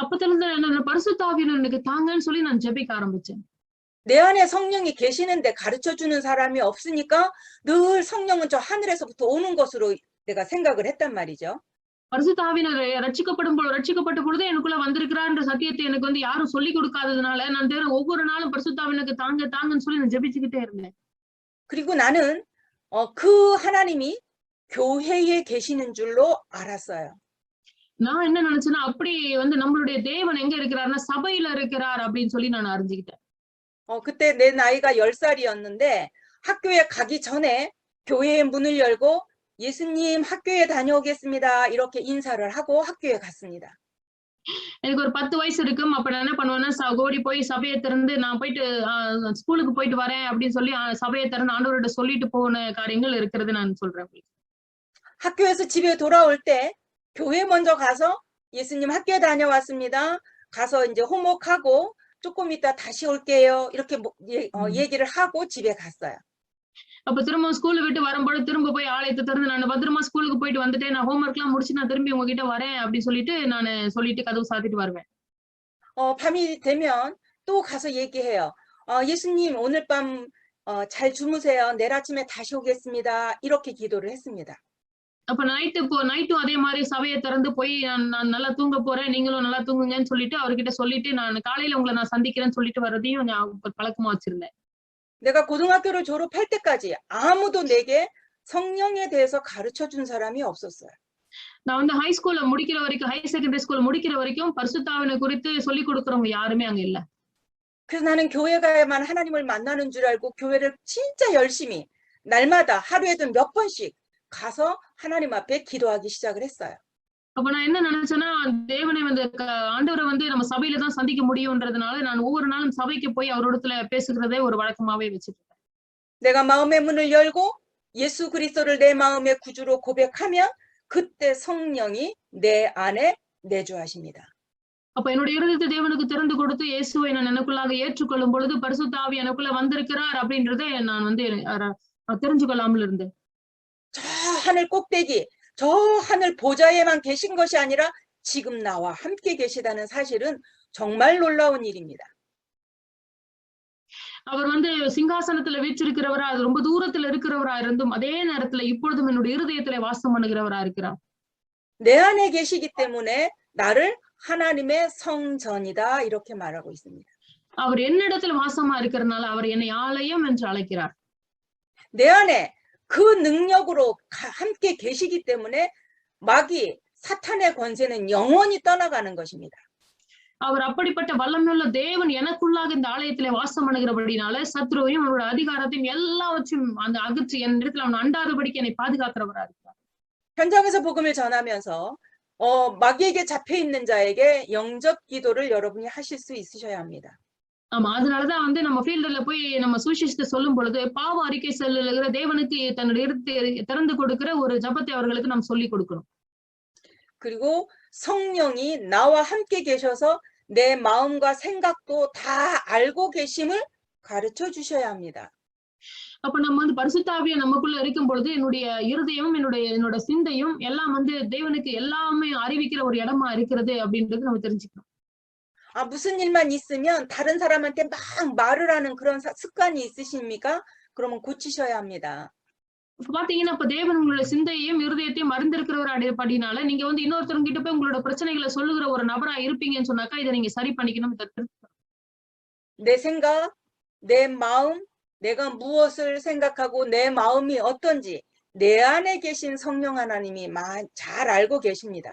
Speaker 2: அப்பத்துல இருந்து என்ன பரிசுத்த ஆவியானவர் எனக்கு தாங்கன்னு சொல்லி நான் ஜெபிக்க ஆரம்பிச்சேன்.
Speaker 1: 내 안에 성령이 계시는데 가르쳐 주는 사람이 없으니까 늘 성령은 저 하늘에서부터 오는 것으로 내가 생각을 했단 말이죠.
Speaker 2: பரிசுத்த ஆவியானவர் ரட்சிக்கப்பட்ட பொழுது எனக்குள்ள வந்திருக்கிறான்ற சத்தியத்தை எனக்கு வந்து யாரும் சொல்லி கொடுக்காததுனால நான் ஒவ்வொரு நாளும் பரிசுத்த ஆவியானவருக்கு தாங்கன்னு சொல்லி நான் ஜெபிச்சுக்கிட்டே இருந்தேன்.
Speaker 1: 그리고 나는 그 하나님이 교회에 계시는 줄로 알았어요.
Speaker 2: நான் என்ன நினைச்சேன்னா அப்படி வந்து நம்மளுடைய தேவன் எங்க இருக்கிறாருன்னா சபையில இருக்கிறார் அப்படின்னு சொல்லி நான் அறிஞ்சுக்கிட்டேன்.
Speaker 1: 그때 내 나이가 10살이었는데 학교에 가기 전에 교회의 문을 열고 예수님 학교에 다녀오겠습니다. 이렇게 인사를 하고 학교에 갔습니다.
Speaker 2: எனக்கு ஒரு 10 வயசு இருக்கும். அப்ப நான் என்ன பண்ணுவேன்னா ஓடி போய் சபையை திறந்து நான் போயிட்டு ஸ்கூலுக்கு போயிட்டு வரேன் அப்படின்னு சொல்லி சபையை திறந்து ஆண்டவர்கிட்ட சொல்லிட்டு போன காரியங்கள் இருக்கிறது நான் சொல்றேன்.
Speaker 1: 학교에서 집에 돌아올 때 교회 먼저 가서 예수님 학교에 다녀왔습니다. 가서 이제 호목하고 조금 이따 다시 올게요. 이렇게 얘기를 하고 집에 갔어요.
Speaker 2: அப்ப திரும்ப ஸ்கூல்ல விட்டு வரும்போது திரும்ப போய் ஆலயத்தை திறந்து நான் பத்திரமா ஸ்கூலுக்கு போயிட்டு வந்துட்டேன், நான் ஹோம்ஒர்க் எல்லாம் முடிச்சு நான் திரும்பி உங்ககிட்ட வரேன் அப்படின்னு சொல்லிட்டு கதவு சாத்திட்டு வருவேன்.
Speaker 1: 밤이 되면 또 가서 얘기해요. 예수님 오늘 밤 잘 주무세요. 내일 아침에 다시 오겠습니다. 이렇게 기도를 했습니다.
Speaker 2: அப்ப நைட்டும் அதே மாதிரி சபையை திறந்து போய் நான் நல்லா தூங்க போறேன், நீங்களும் நல்லா தூங்குங்கன்னு சொல்லிட்டு அவர்கிட்ட சொல்லிட்டு நான் காலையில உங்களை நான் சந்திக்கிறேன்னு சொல்லிட்டு வர்றதையும் நான் பழக்கமா வச்சிருந்தேன்.
Speaker 1: 내가 고등학교를 졸업할 때까지 아무도 내게 성령에 대해서 가르쳐 준 사람이 없었어요.
Speaker 2: நான் வந்து ஹை ஸ்கூல்ல முடிக்கிற வரைக்கும், ஹை செகண்டரி ஸ்கூல் முடிக்கிற வரைக்கும் பரிசுத்தாவினை குறித்து சொல்லிக் கொடுக்கறவங்க யாருமே அங்க இல்ல.
Speaker 1: 그래서 나는 교회 가야만 하나님을 만나는 줄 알고 교회를 진짜 열심히 날마다 하루에도 몇 번씩 가서 하나님 앞에 기도하기 시작을 했어요.
Speaker 2: அப்ப நான் என்ன நினைச்சேன்னா, தேவனை வந்து ஆண்டவரை வந்து நம்ம சபையில தான் சந்திக்க முடியும்ன்றதுனால நான் ஒவ்வொரு நாளும் சபைக்கு போய் அவரோடத்துல பேசுகிறதே ஒரு வழக்கமாவே வச்சுட்டு
Speaker 1: 내가 마음의 문을 열고 예수 그리스도를 내 마음의 구주로 고백하면 그때 성령이 내 안에 내주하십니다.
Speaker 2: அப்ப என்னுடைய இருதயத்தை தேவனுக்கு திறந்து கொடுத்து இயேசுவை நான் எனக்குள்ளாக ஏற்றுக்கொள்ளும் பொழுது பரிசுத்த ஆவி எனக்குள்ள வந்திருக்கிறார் அப்படின்றதை நான் வந்து தெரிஞ்சு கொள்ளாமல் இருந்தேன்.
Speaker 1: 저 하늘 꼭대기, 저 하늘 보좌에만 계신 것이 아니라 지금 나와 함께 계시다는 사실은 정말 놀라운 일입니다.
Speaker 2: அவர் வந்து சிங்காசனத்துல வீற்றிருக்கிறவரா, அது ரொம்ப தூரத்துல இருக்கிறவரா இருந்தும் அதே நேரத்துல இப்பொழுதும் என்னுடைய இருதயத்திலே வாசம் பண்ணுகிறவரா இருக்கிறார்.
Speaker 1: 내 안에 계시기 때문에 나를 하나님의 성전이다 이렇게 말하고 있습니다.
Speaker 2: அவர் என்னிடத்துல வாசமா இருக்கிறதுனால அவர் என்னை ஆலயம் என்று அழைக்கிறார்.
Speaker 1: 내 안에 그 능력으로 함께 계시기 때문에 마귀 사탄의 권세는 영원히 떠나가는 것입니다.
Speaker 2: அவர் அப்படிப்பட்ட வல்லமையுள்ள தேவன் எனக்குள்ளாக இந்த ஆலயத்திலே வாசம் பண்ணுகிறபடினால சத்ருவையும் அவரோட அதிகாரத்தையும் எல்லாவற்றையும் அந்த அகற்றி என் இடத்துல அவன் அண்டாதபடிக்கு என்னை பாதுகாக்கிறவரா இருக்கிறார்.
Speaker 1: 현장에서 복음을 전하면서 마귀에게 잡혀 있는 자에게 영접 기도를 여러분이 하실 수 있으셔야 합니다.
Speaker 2: ஆமா, அதனாலதான் வந்து நம்ம ஃபீல்டுல போய் நம்ம சுவிசேஷத்தை சொல்லும் பொழுது பாவ அறிக்கை செல்லுகிற தேவனுக்கு தன்னுடைய இடத்தை திறந்து கொடுக்கிற ஒரு ஜபத்தை அவர்களுக்கு நாம் சொல்லி கொடுக்கணும்.
Speaker 1: 그리고 성령이 나와 함께 계셔서 내 마음과 생각도 다 알고 계심을 가르쳐 주셔야 합니다.
Speaker 2: அப்ப நம்ம வந்து பரிசுத்த ஆவியா நமக்குள்ள இருக்கும் பொழுது என்னுடைய இருதயமும் என்னோட சிந்தையும் எல்லாம் வந்து தேவனுக்கு எல்லாமே அறிவிக்கிற ஒரு இடமா இருக்கிறது அப்படின்றது நம்ம தெரிஞ்சுக்கணும்.
Speaker 1: 아, 무슨 일만 있으면 다른 사람한테 막 말을 하는 그런 습관이 있으십니까? 그러면 고치셔야 합니다.
Speaker 2: இப்ப பாத்தீங்கன்னா இப்ப தேவன் உங்களோட சிந்தையையும் இருதயத்தையும் அறிந்திருக்கிறவர் அப்படினால நீங்க வந்து இன்னொருத்தவங்க கிட்ட போய் உங்களோட பிரச்சனைகளை சொல்லுகிற ஒரு நபரா இருப்பீங்கன்னு சொன்னாக்கா இதை நீங்க சரி பண்ணிக்கணும்.
Speaker 1: 내 생각, 내 마음, 내가 무엇을 생각하고 내 마음이 어떤지 내 안에 계신 성령 하나님이 잘 알고 계십니다.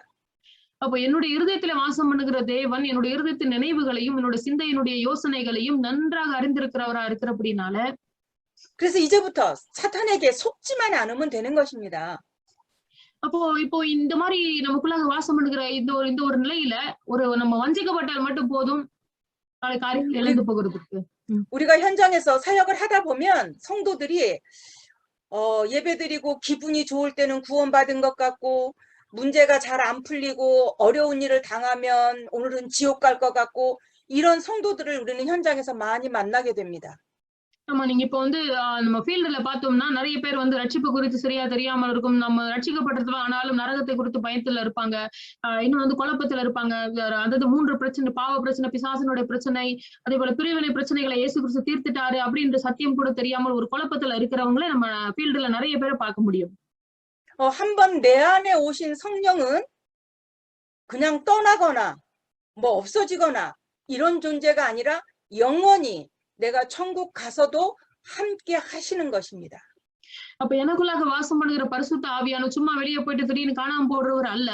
Speaker 2: அப்ப என்னுடைய இருதயத்திலே வாசம் பண்ணுகிற தேவன் என்னுடைய இருதயத்தின் நினைவுகளையும் என்னோட சிந்தையினுடைய யோசனைகளையும் நன்றாக அறிந்திருக்கிறவரா இருக்கிறபடினால
Speaker 1: 그래서 이제부터 사탄에게 속지만 않으면 되는 것입니다.
Speaker 2: அப்போ இப்போ இந்த மாதிரி நமக்குள்ளாக வாசம் பண்ணுகிற இந்த ஒரு நிலையில ஒரு நம்ம வஞ்சிக்கப்பட்டால் மட்டும் போதும் பல காரியங்கள் எழுந்து போகிறதுக்கு.
Speaker 1: 우리가 현장에서 사역을 하다 보면 성도들이 예배드리고 기분이 좋을 때는 구원받은 것 같고 문제가 잘 안 풀리고 어려운 일을 당하면 오늘은 지옥 갈 것 같고 이런 성도들을 우리는 현장에서 많이 만나게 됩니다.
Speaker 2: ஆமா, நீங்க இப்ப வந்து நம்ம ஃபீல்டுல பார்த்தோம்னா நிறைய பேர் வந்து ரட்சிப்பு குறித்து சரியா தெரியாமல் இருக்கும். நம்ம ரட்சிக்கப்பட்டது ஆனாலும் நரகத்தை குறித்து பயத்துல இருப்பாங்க. இன்னும் வந்து குழப்பத்துல இருப்பாங்க. அதாவது 3 பிரச்சனை, பாவ பிரச்சனை, பிசாசனுடைய பிரச்சனை, அதே போல பிரிவினை பிரச்சனைகளை இயேசு கிறிஸ்து தீர்த்துட்டாரு அப்படின்ற சத்தியம் கூட தெரியாமல் ஒரு குழப்பத்துல இருக்கிறவங்களே நம்ம ஃபீல்டுல நிறைய பேரை பார்க்க முடியும்.
Speaker 1: 한번 내 안에 오신 성령은 그냥 떠나거나 뭐 없어지거나 이런 존재가 아니라 영원히 내가 천국 가서도 함께 하시는 것입니다.
Speaker 2: அப்ப எனக்குள்ளாக வாசம் பண்ணுகிற பரிசுத்த ஆவியான சும்மா வெளியே போயிட்டு திடீர்னு காணாம போடுறவர் அல்ல.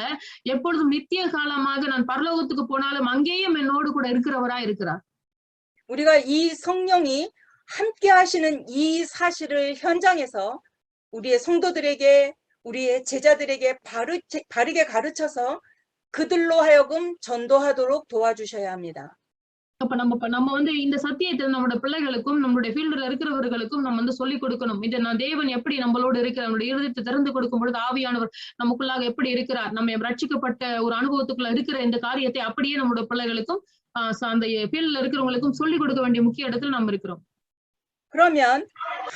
Speaker 2: எப்பொழுதும் நித்திய காலமாக நான் பரலோகத்துக்கு போனாலும் அங்கேயும் என்னோடு கூட இருக்கிறவரா இருக்கிறார்.
Speaker 1: 우리가 이 성령이 함께 하시는 이 사실을 현장에서 우리의 성도들에게 우리의 제자들에게 바르게 가르쳐서 그들로 하여금 전도하도록 도와주셔야 합니다.
Speaker 2: அப்ப நம்ம வந்து இந்த சத்தியத்தை நம்மளோட பிள்ளைகளுக்கும் நம்மளுடைய ஃபீல்டுல இருக்கிறவர்களுக்கும் நம்ம வந்து சொல்லிக் கொடுக்கணும். இதை நான் தேவன் எப்படி நம்மளோட இருக்கிற நம்மளுடைய இருதயத்தை திறந்து கொடுக்கும் பொழுது ஆவியானவர் நமக்குள்ளாக எப்படி இருக்கிறார், நம்ம ரட்சிக்கப்பட்ட ஒரு அனுபவத்துக்குள்ள இருக்கிற இந்த காரியத்தை அப்படியே நம்மளோட பிள்ளைகளுக்கும் அந்த ஃபீல்டுல இருக்கிறவங்களுக்கும் சொல்லிக் கொடுக்க வேண்டிய முக்கிய இடத்துல நம்ம இருக்கிறோம்.
Speaker 1: 그러면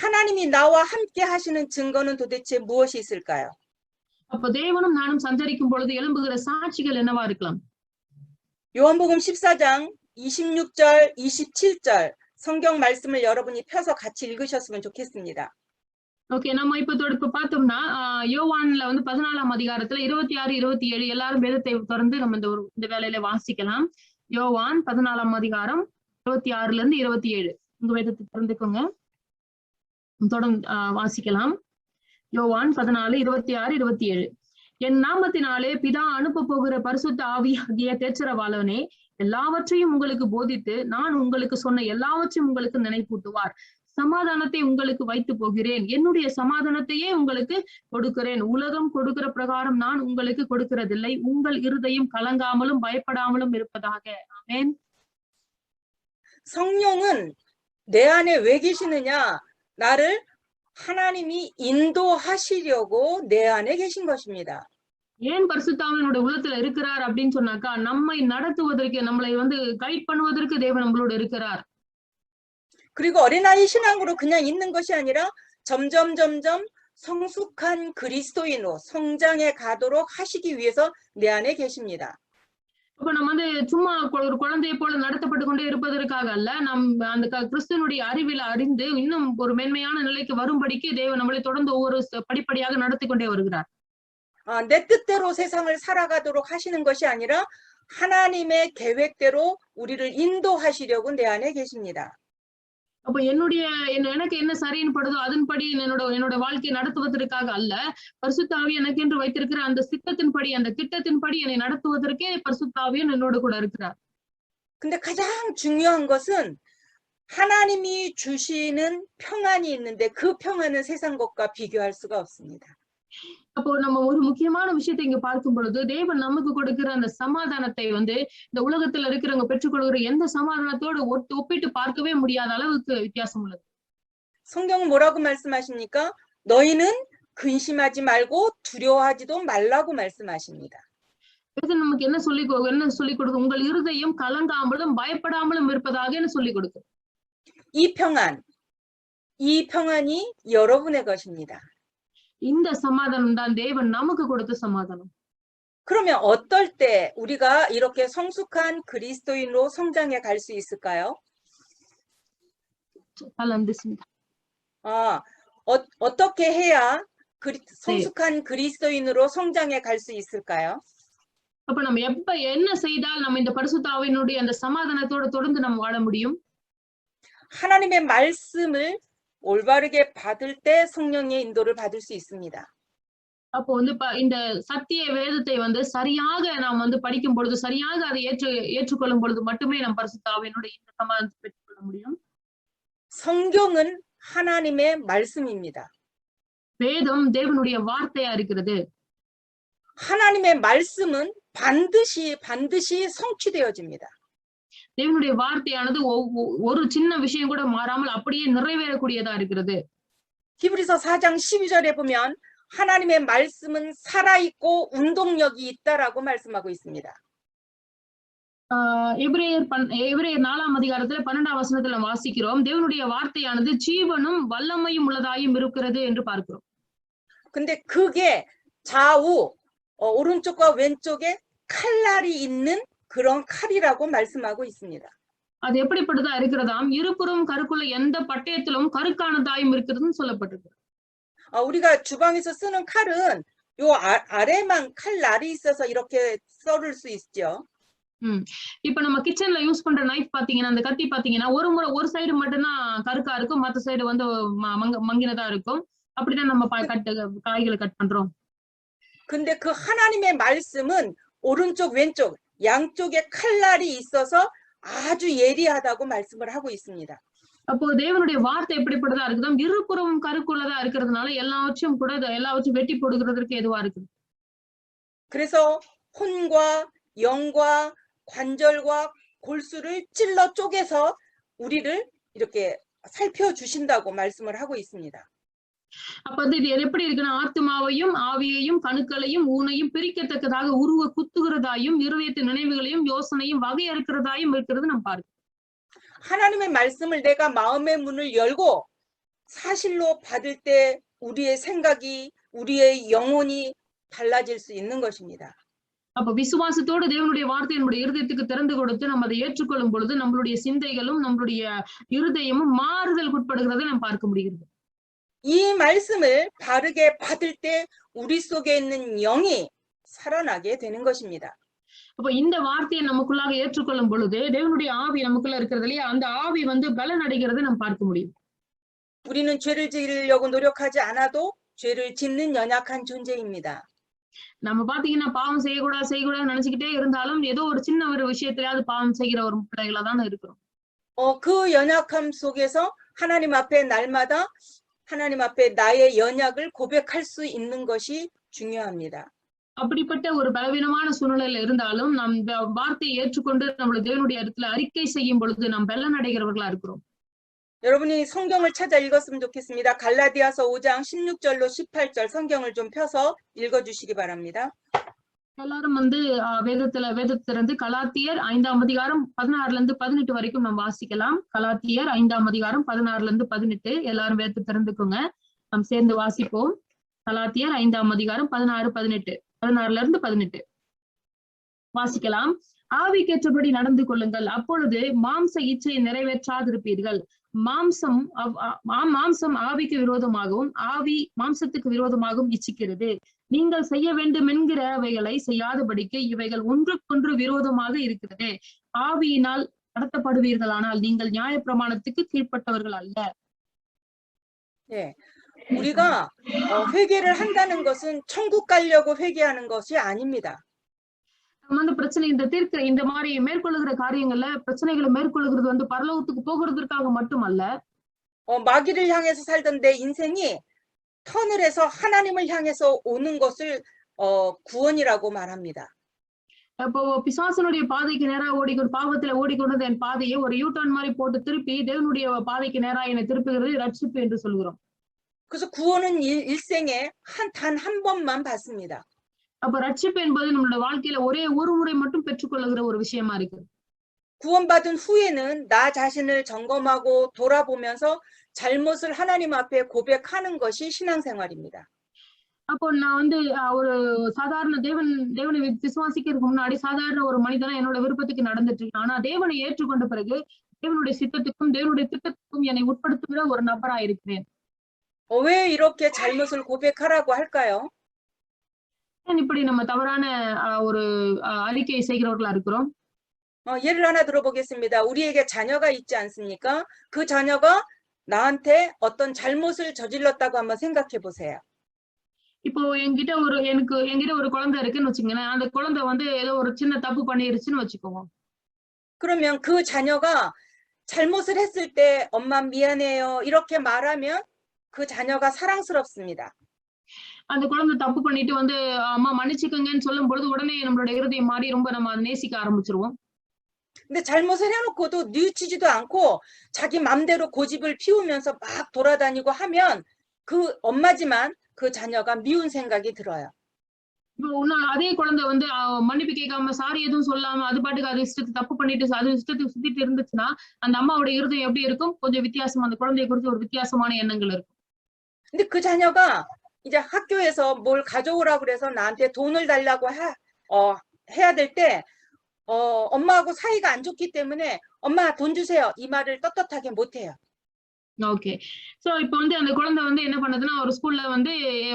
Speaker 1: 하나님이 나와 함께 하시는 증거는 도대체 무엇이 있을까요?
Speaker 2: அப்ப தேவனும் நானும் சஞ்சரிக்கும் பொழுது எழும்புகிற சாட்சிகள் என்னவா இருக்கலாம்?
Speaker 1: 요한복음 14장 26절, 27절 성경 말씀을 여러분이 펴서 같이 읽으셨으면 좋겠습니다.
Speaker 2: ஓகே, நம்ம இப்ப பார்த்தோம்னா யோவான்ல வந்து 14ஆம் அதிகாரத்துல 26, 27 எல்லாரும் வேதத்தை தொடர்ந்து நம்ம இந்த வேலையில வாசிக்கலாம். யோவான் 14ஆம் அதிகாரம் 26ல இருந்து 27 உங்க வேதத்தை திறந்துக்கோங்க, தொடர்ந்து வாசிக்கலாம். யோவான் 14, 26, 27. என் நாமத்தினாலே பிதா அனுப்ப போகிற பரிசுத்த ஆவியாகிய தேற்றரவாளனே எல்லாவற்றையும் உங்களுக்கு போதித்து நான் உங்களுக்கு சொன்ன எல்லாவற்றையும் உங்களுக்கு நினைப்பூட்டுவார். சமாதானத்தை உங்களுக்கு வைத்து போகிறேன், என்னுடைய சமாதானத்தையே உங்களுக்கு கொடுக்கிறேன். உலகம் கொடுக்கிற பிரகாரம் நான் உங்களுக்கு கொடுக்கிறதில்லை. உங்கள் இருதயம் கலங்காமலும் பயப்படாமலும் இருப்பதாக. ஆமென்.
Speaker 1: 성령은 내 안에 왜 계시느냐? 나를 하나님이 인도하시려고 내 안에 계신 것입니다.
Speaker 2: ஏன் பரிசுத்தாவினுடைய உள்ளத்துல இருக்கிறார் அப்படின்னு சொன்னாக்கா, நம்மை நடத்துவதற்கு, நம்மளை கைட் பண்ணுவதற்கு தேவன் நம்மளோட இருக்கிறார்.
Speaker 1: 그리고 어린아이 신앙으로 그냥 있는 것이 아니라 점점 성숙한 그리스도인으로 성장해 가도록 하시기 위해서 내 안에 계십니다.
Speaker 2: அப்ப நம்ம சும்மா ஒரு குழந்தையை போல நடத்தப்பட்டு கொண்டே இருப்பதற்காக அல்ல, அந்த கிறிஸ்துவனுடைய அறிவில அறிந்து இன்னும் ஒரு மென்மையான நிலைக்கு வரும்படிக்கு தேவன் நம்மளை தொடர்ந்து ஒவ்வொரு படிப்படியாக நடத்தி கொண்டே வருகிறார்.
Speaker 1: 내 뜻대로 세상을 살아가도록 하시는 것이 아니라 하나님의 계획대로 우리를 인도하시려고 내 안에 계십니다.
Speaker 2: அப்ப எனக்கு என்ன சரின்னு படுதோ அதன்படி என்னோட வாழ்க்கையை நடத்துவதற்காக அல்ல, பரிசுத்த ஆவி எனக்கு என்று வைத்திருக்கிற அந்த சித்தத்தின்படி, அந்த திட்டத்தின்படி என்னை நடத்துவதற்கே பரிசுத்த ஆவியன் என்னோட கூட இருக்கிறார்.
Speaker 1: 근데 가장 중요한 것은 하나님이 주시는 평안이 있는데 그 평안은 세상 것과 비교할 수가 없습니다.
Speaker 2: அப்போ நம்ம ஒரு முக்கியமான விஷயத்தை இங்க பார்க்கும் பொழுது, தேவன் நமக்கு கொடுக்கிற அந்த சமாதானத்தை இந்த உலகத்துல இருக்கிறவங்க பெற்றுக்கொள்கிற எந்த சமாதானத்தோடு ஒப்பிட்டு பார்க்கவே முடியாத அளவுக்கு வித்தியாசம் உள்ளது.
Speaker 1: 성경은 뭐라고 말씀하십니까? 너희는 근심하지 말고 두려워하지도 말라고 말씀하십니다.
Speaker 2: வேதம் நமக்கு என்ன சொல்லி கொடுக்கும்? உங்கள் இருதயம் கலங்காமலும் பயப்படாமலும் இருப்பதாக சொல்லி கொடுக்கும்.
Speaker 1: 이 평안이 여러분의 것입니다.
Speaker 2: இந்த சமாதானம் தான் தேவன் நமக்கு கொடுத்த சமாதானம்.
Speaker 1: 그러면 어떨 때 우리가 이렇게 성숙한 그리스도인으로 성장해 갈 수 있을까요? 어떻게 해야 성숙한 그리스도인으로 성장해 갈 수 있을까요?
Speaker 2: அப்ப நம்ம என்ன செய்தால் நம்ம இந்த பரிசுத்த ஆவியினுடைய அந்த சமாதானத்தோட தொடர்ந்து நம்ம வாழ முடியும்?
Speaker 1: 하나님의 말씀을 올바르게 받을 때 성령의 인도를 받을 수 있습니다.
Speaker 2: அப்போ இந்த சத்திய வேதத்தை சரியாக நாம் படிக்கும் பொழுது, சரியாக அதை ஏற்றுக்கொள்ளும் பொழுது மட்டுமே நம் பரிசுத்த ஆவியினுடைய இந்த சமாதானத்தை பெற்றுக்கொள்ள முடியும்.
Speaker 1: 성경은 하나님의 말씀입니다.
Speaker 2: வேதம் தேவனுடைய வார்த்தையா இருக்கிறது.
Speaker 1: 하나님의 말씀은 반드시 성취되어집니다.
Speaker 2: தேவனுடைய வார்த்தையானது ஒரு சின்ன விஷயம் கூட மாறாமல் அப்படியே நிறைவேறக்கூடியதா இருக்கிறது.
Speaker 1: 히브리서 4장 12절에 보면 하나님의 말씀은 살아있고 운동력이 있다라고 말씀하고 있습니다.
Speaker 2: எபிரேயர் 4ஆம் அதிகாரத்துல 12ஆம் வசனத்துல வாசிக்கிறோம், தேவனுடைய வார்த்தையானது ஜீவனும் வல்லமையும் உள்ளதாயும் இருக்கிறது என்று பார்க்கிறோம்.
Speaker 1: 근데 그게 좌우 오른쪽과 왼쪽에 칼날이 있는 그런 칼이라고 말씀하고 있습니다.
Speaker 2: அது எப்படிப்பட்டதா இருக்கிறதாம்? இருபுறம் கருக்குள்ள எந்த பட்டயத்திலும் கருக்கானதாயும் இருக்கிறதுன்னு சொல்லப்பட்டிருக்கு.
Speaker 1: 우리가 주방에서 쓰는 칼은 요 아래만 칼날이 있어서 이렇게 썰을 수 있죠.
Speaker 2: இப்ப நம்ம கிச்சன்ல யூஸ் பண்ற நைஃப் பாத்தீங்கன்னா, அந்த கத்தி பாத்தீங்கன்னா ஒரு சைடு மட்டும்தான் கருக்கா இருக்கும், மத்த சைடு மங்கினதா இருக்கும். அப்படிதான் நம்ம காய்களை கட் பண்றோம்.
Speaker 1: 근데 그 하나님의 말씀은 오른쪽 왼쪽 양쪽에 칼날이 있어서 아주 예리하다고 말씀을 하고 있습니다.
Speaker 2: அப்போ தேவனுடைய வார்த்தை எப்படிப்பட்டதா இருக்குதாம்? இருபுறம் கருக்குள்ளதா இருக்கிறதுனால எல்லாவற்றையும் வெட்டி போடுகிறதற்கு ஏதுவா இருக்கு.
Speaker 1: 그래서 혼과 영과 관절과 골수를 찔러 쪼개서 우리를 이렇게 살펴주신다고 말씀을 하고 있습니다.
Speaker 2: அப்ப இது எப்படி இருக்குன்னா, ஆத்மாவையும் ஆவியையும் கணுக்களையும் ஊனையும் பிரிக்கத்தக்கதாக உருவ குத்துகிறதாயும் இருதயத்தின் நினைவுகளையும் யோசனையும் வகையறுக்கிறதாயும் இருக்கிறது நம்ம பார்க்கிறோம்.
Speaker 1: 하나님의 말씀을 내가 마음의 문을 열고 사실로 받을 때 우리의 생각이, 우리의 영혼이 달라질 수 있는 것입니다.
Speaker 2: அப்ப விசுவாசத்தோடு தேவனுடைய வார்த்தை நம்முடைய இருதயத்துக்கு திறந்து கொடுத்து நம்ம அதை ஏற்றுக்கொள்ளும் பொழுது நம்மளுடைய சிந்தைகளும் நம்மளுடைய இருதயமும் மாறுதல் உட்படுகிறதை நாம் பார்க்க முடிகிறது.
Speaker 1: 이 말씀을 바르게 받을 때 우리 속에 있는 영이 살아나게 되는 것입니다.
Speaker 2: அப்ப இந்த வார்த்தையை நமக்குள்ளாக ஏற்றுக்கொள்ளும் பொழுது தேவனுடைய ஆவி நமக்குள்ள இருக்கிறது இல்லையா, அந்த ஆவி பலன் அடைகிறதை நாம் பார்க்க முடியும்.
Speaker 1: 우리는 죄를 지으려고 노력하지 않아도 죄를 짓는 연약한 존재입니다.
Speaker 2: நம்ம பாத்தீங்கன்னா பாவம் செய்யக்கூடாது நினைச்சுக்கிட்டே இருந்தாலும் ஏதோ ஒரு சின்ன ஒரு விஷயத்திலேயாவது பாவம் செய்கிற ஒரு பிள்ளைகளா தான் இருக்கிறோம்.
Speaker 1: 그 연약함 속에서 하나님 앞에 날마다 하나님 앞에 나의 연약을 고백할 수 있는 것이 중요합니다.
Speaker 2: அப்படிப்பட்ட ஒரு பலவீனமான சூழ்நிலையில இருந்தாலும் நம் வார்த்தையை ஏற்றுக்கொண்டு நம்மளுடைய தேவனுடைய இடத்துல அறிக்கை செய்யும் பொழுது நாம் பலன் அடைகிறவர்களா இருக்கிறோம்.
Speaker 1: 여러분이 성경을 찾아 읽었으면 좋겠습니다. 갈라디아서 5장 16절로 18절 성경을 좀 펴서 읽어주시기 바랍니다.
Speaker 2: எல்லாரும் வந்து வேதத்திலிருந்து கலாத்தியர் 5ஆம் அதிகாரம் 16ல இருந்து 18 வரைக்கும் நம்ம வாசிக்கலாம். கலாத்தியர் 5ஆம் அதிகாரம் 16ல இருந்து 18 எல்லாரும் வேதத்தை திறந்துக்கோங்க. நாம் சேர்ந்து வாசிப்போம். கலாத்தியர் 5ஆம் அதிகாரம் 16ல இருந்து 18 வாசிக்கலாம். ஆவிக்கேற்றபடி நடந்து கொள்ளுங்கள், அப்பொழுது மாம்ச இச்சையை நிறைவேற்றாதிருப்பீர்கள். மாம்சம் ஆவிக்கு விரோதமாகவும் ஆவி மாம்சத்துக்கு விரோதமாகவும் இச்சிக்கிறது. நீங்கள் செய்ய வேண்டும் என்கிறவைகளை செய்யாதபடிக்கு இவைகள் ஒன்றுக்கொன்று விரோதமாக இருக்கிறது. ஆவியினால் நடத்தப்படுவீர்களானால் நீங்கள் நியாயப்பிரமாணத்துக்கு கீழ்ப்பட்டவர்கள் அல்ல.
Speaker 1: 우리가 회개를 한다는 것은 천국 가려고 회개하는 것이 아닙니다.
Speaker 2: நம்ம வந்து பிரச்சனை இந்த மாதிரி மேற்கொள்ளுகிற காரியங்கள்ல பிரச்சனைகளை மேற்கொள்ளுகிறது வந்து பரலோகத்துக்கு போகிறதுக்காக மட்டுமல்ல.
Speaker 1: 마귀를 향해서 살던 내 인생이 턴을 해서 하나님을 향해서 오는 것을 구원이라고 말합니다.
Speaker 2: அப்போ பிசாசனுடைய பாதைக்கு நேரா பாவத்துல ஓடிக்கொண்டது என் பாதையை ஒரு யூட்டர்ன் மாதிரி போட்டு திருப்பி தேவனுடைய பாதைக்கு நேரா என்னை திருப்புகிறது ரட்சிப்பு என்று சொல்கிறோம்.
Speaker 1: 그래서 구원은 일생에 단 한 번만 받습니다.
Speaker 2: அப்ப ரட்சிப்பு என்பது நம்மளோட வாழ்க்கையில ஒரே ஒரு முறை மட்டும் பெற்றுக்கொள்ளுகிற ஒரு விஷயமா இருக்கு.
Speaker 1: 구원받은 후에는 나 자신을 점검하고 돌아보면서 잘못을 하나님 앞에 고백하는 것이 신앙생활입니다.
Speaker 2: அப்போ நான் வந்து ஒரு சாதாரண தேவனை விசுவாசிக்கிறதுக்கு முன்னாடி சாதாரண ஒரு மனிதனா என்னோட விருப்பத்துக்கு நடந்துட்டு இருக்கேன். ஆனா தேவனை ஏற்றுக்கொண்ட பிறகு தேவனுடைய சித்தத்துக்கும் தேவனுடைய திட்டத்துக்கும் என்னை உட்படுத்துகிற ஒரு நபரா இருக்கிறேன்.
Speaker 1: 왜 이렇게 잘못을 고백하라고 할까요?
Speaker 2: இப்படி நம்ம தவறான ஒரு அறிக்கை செய்கிறவர்களா இருக்கிறோம்.
Speaker 1: 예를 하나 들어보겠습니다. 우리에게 자녀가 있지 않습니까? 그 자녀가 나한테 어떤 잘못을 저질렀다고 한번 생각해 보세요.
Speaker 2: இப்போ என்கிட்ட ஒரு குழந்தை இருக்குன்னு வச்சுக்கோங்களேன். அந்த குழந்தை வந்து ஏதோ ஒரு சின்ன தப்பு பண்ணிருச்சுன்னு வச்சுக்கோங்க.
Speaker 1: 그러면 그 자녀가 잘못을 했을 때 엄마 미안해요 이렇게 말하면 그 자녀가 사랑스럽습니다.
Speaker 2: அந்த குழந்தை தப்பு பண்ணிட்டு வந்து அம்மா மன்னிச்சுக்கங்கன்னு சொல்லும் பொழுது உடனே நம்மளோட இருதயம் மாறி ரொம்ப நம்ம நேசிக்க ஆரம்பிச்சிருவோம்.
Speaker 1: 근데 잘못을 해놓고도 뉘우치지도 않고 자기 맘대로 고집을 피우면서 막 돌아다니고 하면 그 엄마지만 그 자녀가 미운 생각이 들어요.
Speaker 2: அதே குழந்தை வந்து மன்னிப்பு கேட்காம சாரி எதுவும் சொல்லாம அது பாட்டுக்கு அது இஷ்டத்தை தப்பு பண்ணிட்டு அது இஷ்டத்துக்கு சுத்திட்டு இருந்துச்சுன்னா அந்த அம்மாவோட இருதயம் எப்படி இருக்கும்? கொஞ்சம் வித்தியாசமா அந்த குழந்தைய குறித்து ஒரு வித்தியாசமான எண்ணங்கள் இருக்கும்.
Speaker 1: 근데 그 자녀가 이제 학교에서 뭘 가져오라고 그래서 나한테 돈을 달라고 해야 될 때 엄마하고 사이가 안 좋기 때문에 엄마 돈 주세요 이 말을 떳떳하게 못해요.
Speaker 2: ஓகே. சோ இப்போ வந்து அந்த குழந்தை வந்து என்ன பண்ணுதுன்னா ஒரு ஸ்கூல்ல வந்து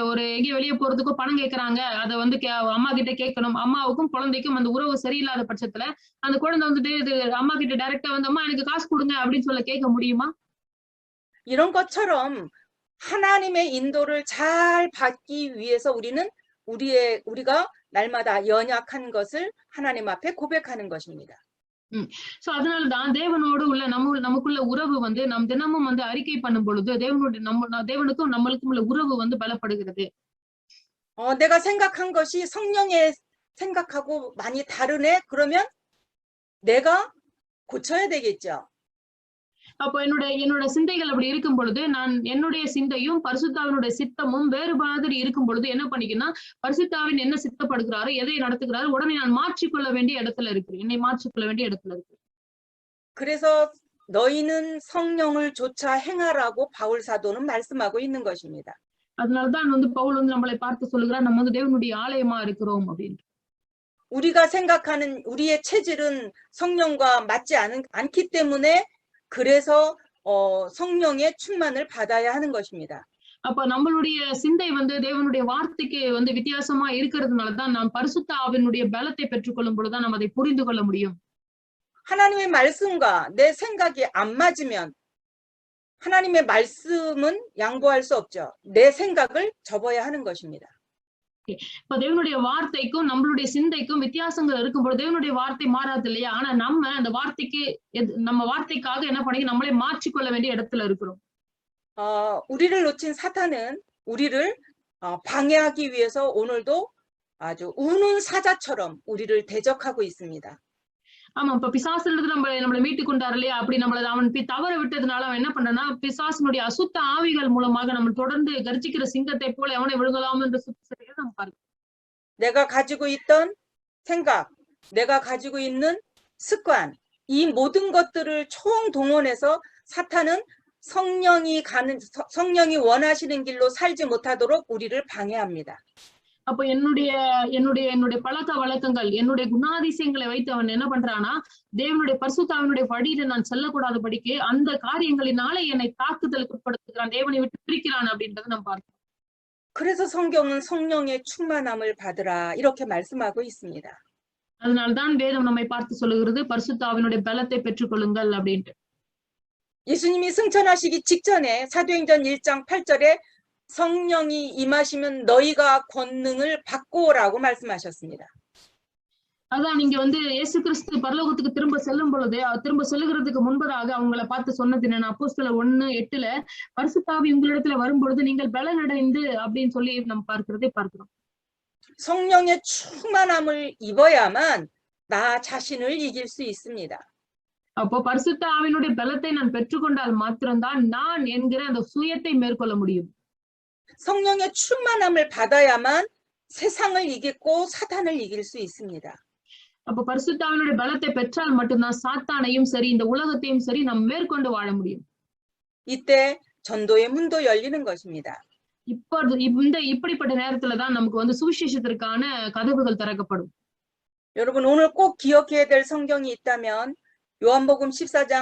Speaker 2: ஒரு எங்கேயோ வெளியே போறதுக்கு பணம் கேட்கறாங்க. அதை வந்து அம்மா கிட்ட கேட்கணும். அம்மாவுக்கும் குழந்தைக்கும் அந்த உறவு சரியில்லாத பட்சத்துல அந்த குழந்தை வந்துட்டு அம்மா கிட்ட டைரக்டா வந்து அம்மா எனக்கு காசு கொடுங்க அப்படின்னு சொல்ல கேட்க முடியுமா?
Speaker 1: 이런 것처럼 하나님의 인도를 잘 받기 위해서 우리가 날마다 연약한 것을 하나님 앞에 고백하는 것입니다.
Speaker 2: சோ அதனாலதான் தேவனோடு உள்ள நமக்குள்ள உறவு வந்து நாம் தினமும் வந்து அறிக்கை பண்ணும் பொழுது தேவனுக்கும் நம்மளுக்கும் உள்ள உறவு வந்து பலப்படுகிறது.
Speaker 1: 내가 생각한 것이 성령의 생각하고 많이 다르네? 그러면 내가 고쳐야 되겠죠.
Speaker 2: அப்போ என்னோட சிந்தைகள் அப்படி இருக்கும் பொழுது நான் என்னுடைய சிந்தையும் பரிசுத்தாவினுடைய சித்தமும் வேறு மாதிரி இருக்கும் பொழுது என்ன பண்ணிக்கன்னா பரிசுத்தாவின் என்ன சித்தப்படுகிறாரோ எதை நடத்துகிறாரோ உடனே நான் மாற்றிக்கொள்ள வேண்டிய இடத்துல இருக்கிறேன். என்னை மாற்றிக்கொள்ள வேண்டிய இடத்துல இருக்கு.
Speaker 1: 그래서 너희는 성령을 조차 행하라고 바울 사도는 말씀하고 있는 것입니다.
Speaker 2: அதனால்தான் வந்து பவுல் வந்து நம்மளை பார்த்து சொல்லுகிறார் நம்ம வந்து தேவனுடைய ஆலயமா இருக்கிறோம் அப்படின்னு.
Speaker 1: 우리가 생각하는 우리의 체질은 성령과 맞지 않기 때문에 그래서 성령의 충만을 받아야 하는 것입니다.
Speaker 2: அப்ப நம்மளுடைய சிந்தை வந்து தேவனுடைய வார்த்தைக்கு வந்து வித்தியாசமா இருக்கிறதுனாலதான் நாம் பரிசுத்த ஆவியினுடைய பலத்தை பெற்றுக்கொள்ளும் பொழுதுதான் நம்ம அதை புரிந்து கொள்ள முடியும்.
Speaker 1: 하나님의 말씀과 내 생각이 안 맞으면 하나님의 말씀은 양보할 수 없죠. 내 생각을 접어야 하는 것입니다.
Speaker 2: இப்ப தேவனுடைய வார்த்தைக்கும் நம்மளுடைய சிந்தைக்கும் வித்தியாசங்கள் இருக்கும்போது தேவனுடைய வார்த்தை மாறாது இல்லையா? ஆனா நம்ம அந்த வார்த்தைக்கு நம்ம வார்த்தைக்காக என்ன பண்ணி நம்மளே மாற்றிக்கொள்ள வேண்டிய இடத்துல இருக்கிறோம்.
Speaker 1: 우리를 놓친 사탄은 우리를 방해하기 위해서 오늘도 아주 우는 사자처럼 우리를 대적하고 있습니다.
Speaker 2: ஆமா, இப்ப பிசாசுல நம்மளை மீட்டு கொண்டாரு இல்லையா? அப்படி அவன் தவற விட்டதுனால அவன் என்ன பண்றான்னா, பிசாசினுடைய அசுத்த ஆவிகள் மூலமாக நம்ம தொடர்ந்து கர்ஜிக்கிற சிங்கத்தை போல எவனை விழுங்கலாம் என்று சுத்தி நம்ம பார்க்கிறோம்.
Speaker 1: 내가 가지고 있던 생각, 내가 가지고 있는 습관, 이 모든 것들을 총동원해서 사탄은 성령이 원하시는 길로 살지 못하도록 우리를 방해합니다.
Speaker 2: அப்ப என்னுடைய பழக்க வழக்கங்கள், என்னுடைய குணாதிசயங்களை வைத்து அவன் என்ன பண்றானா, தேவனுடைய பரிசுத்தாவினுடைய வழியில நான் செல்லக்கூடாதபடிக்கு அந்த காரியங்களினால என்னை தாக்குதலுக்கு உட்படுத்துகிறான், தேவனை விட்டு பிரிக்கிறான் அப்படின்றத நம்ம பார்க்கிறோம்.
Speaker 1: 그래서 성경은 성령의 충만함을 받으라 이렇게 말씀하고 있습니다.
Speaker 2: அதனால்தான் வேதம் நம்மை பார்த்து சொல்லுகிறது, பரிசுத்தாவினுடைய பலத்தை பெற்றுக்கொள்ளுங்கள் அப்படின்ட்டு.
Speaker 1: 예수님이 승천하시기 직전에 사도행전 1장 8절에 성령이 임하시면 너희가 권능을 받고라고 말씀하셨습니다.
Speaker 2: அதான் நீங்க இயேசு கிறிஸ்து பரலோகத்துக்கு திரும்ப செல்லும் பொழுது, திரும்ப செல்லுகிறதுக்கு முன்பதாக அவங்களை பார்த்து சொன்னது என்னன்னா, அப்போஸ்தலர் 1:8 பரிசுத்தாவி உங்களிடத்துல வரும்பொழுது நீங்கள் பலனடைந்து அப்படின்னு சொல்லி நம்ம பார்க்கிறோம்.
Speaker 1: 성령의 충만함을 입어야만 나 자신을 이길 수 있습니다.
Speaker 2: அப்போ பரிசுத்த ஆவியினுடைய பலத்தை நான் பெற்றுக்கொண்டால் மாத்திரம்தான் நான் என்கிற அந்த சுயத்தை மேற்கொள்ள முடியும்.
Speaker 1: 성령의 충만함을 받아야만 세상을 이기고 사탄을 이길 수 있습니다.
Speaker 2: அப்ப பரிசுத்த ஆவியினுடைய பலத்தை பெற்றால் மட்டும்தான் சாத்தானையும் சரி இந்த உலகத்தையும் சரி நாம் மேற்கொண்டு வாழ முடியும்.
Speaker 1: 이때 전도의 문도 열리는 것입니다.
Speaker 2: இப்படிப்பட்ட நேரத்துல தான் நமக்கு சுவிசேஷத்திற்கான கதவுகள் திறக்கப்படும்.
Speaker 1: 여러분 오늘 꼭 기억해야 될 성경이 있다면 요한복음 14장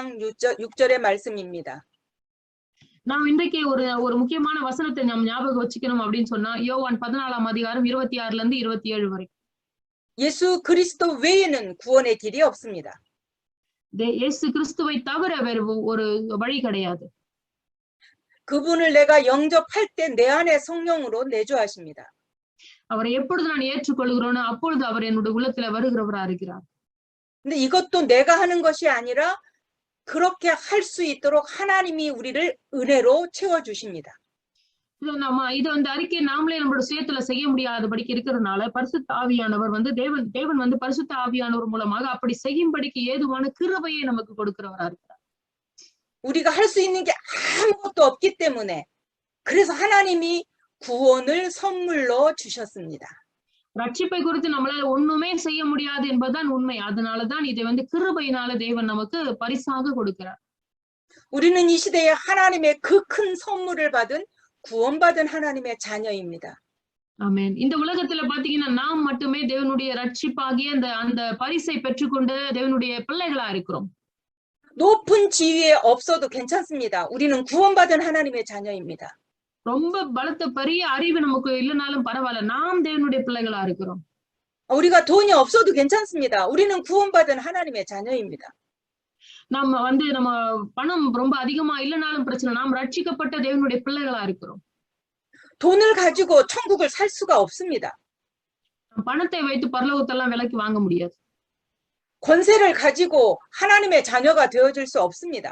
Speaker 1: 6절의 말씀입니다.
Speaker 2: நாம் இன்றைக்கு ஒரு முக்கியமான வசனத்தை நாம் ஞாபகம் வச்சுக்கணும் அப்படின்னு சொன்னா, யோவான் 14ஆம் அதிகாரம் 26ல இருந்து 27 வரை.
Speaker 1: 예수 그리스도 외에는 구원의 길이 없습니다.
Speaker 2: இயேசு கிறிஸ்துவை தவிர வேறு ஒரு வழி கிடையாது.
Speaker 1: 그분을 내가 영접할 때 내 안에 성령으로 내주하십니다.
Speaker 2: அவரை எப்பொழுது நான் ஏற்றுக்கொள்கிறோனோ அப்பொழுது அவர் என்னுடைய உள்ளத்துல வருகிறவரா இருக்கிறார்.
Speaker 1: 근데 이것도 내가 하는 것이 아니라 그렇게 할 수 있도록 하나님이 우리를 은혜로 채워 주십니다.
Speaker 2: இது அறிக்கை நாமளே நம்மளோட சுயத்துல செய்ய முடியாதபடிக்கு இருக்கிறதுனால பரிசுத்த ஆவியானவர் தேவன் பரிசுத்த ஆவியானவர் மூலமாக அப்படி செய்யும்படிக்கு ஏதுவான கிருபையை நமக்கு கொடுக்கிறவரா இருக்கிறார்.
Speaker 1: 우리가 할 수 있는 게 아무것도 없기 때문에 그래서 하나님이 구원을 선물로 주셨습니다.
Speaker 2: ரட்சிப்பை குறித்து நம்மளால ஒண்ணுமே செய்ய முடியாது என்பதுதான் உண்மை. அதனாலதான் இதை கிருபையினால தேவன் நமக்கு பரிசாக கொடுக்கிறார்.
Speaker 1: 우리는 이 시대에 하나님의 그 큰 선물을 받은 구원받은 하나님의 자녀입니다.
Speaker 2: ஆமென். இந்த உலகத்துல பாத்தீங்கன்னா நாம் மட்டுமே தேவனுடைய ரட்சிப்பாகிய அந்த பரிசை பெற்றுக்கொண்டு தேவனுடைய பிள்ளைகளா இருக்கிறோம்.
Speaker 1: 높은 지위에 없어도 괜찮습니다. 우리는 구원받은 하나님의 자녀입니다.
Speaker 2: ரொம்ப பலத்த பெரிய அறிவு நமக்கு இல்லைனாலும் பரவாயில்ல, நாம் தேவனுடைய பிள்ளைகளா இருக்கிறோம்.
Speaker 1: 우리가 돈이 없어도 괜찮습니다. 우리는 구원받은 하나님의 자녀입니다.
Speaker 2: நம்ம நம்ம பணம் ரொம்ப அதிகமா இல்லைனாலும் பிரச்சனை, நாம் ரட்சிக்கப்பட்ட தேவனுடைய பிள்ளைகளா இருக்கிறோம்.
Speaker 1: 돈을 가지고 천국을 살 수가 없습니다.
Speaker 2: பணத்தை வைத்து பரலோகத்தெல்லாம் விலைக்கு வாங்க முடியாது.
Speaker 1: 권세를 가지고 하나님의 자녀가 되어줄 수 없습니다.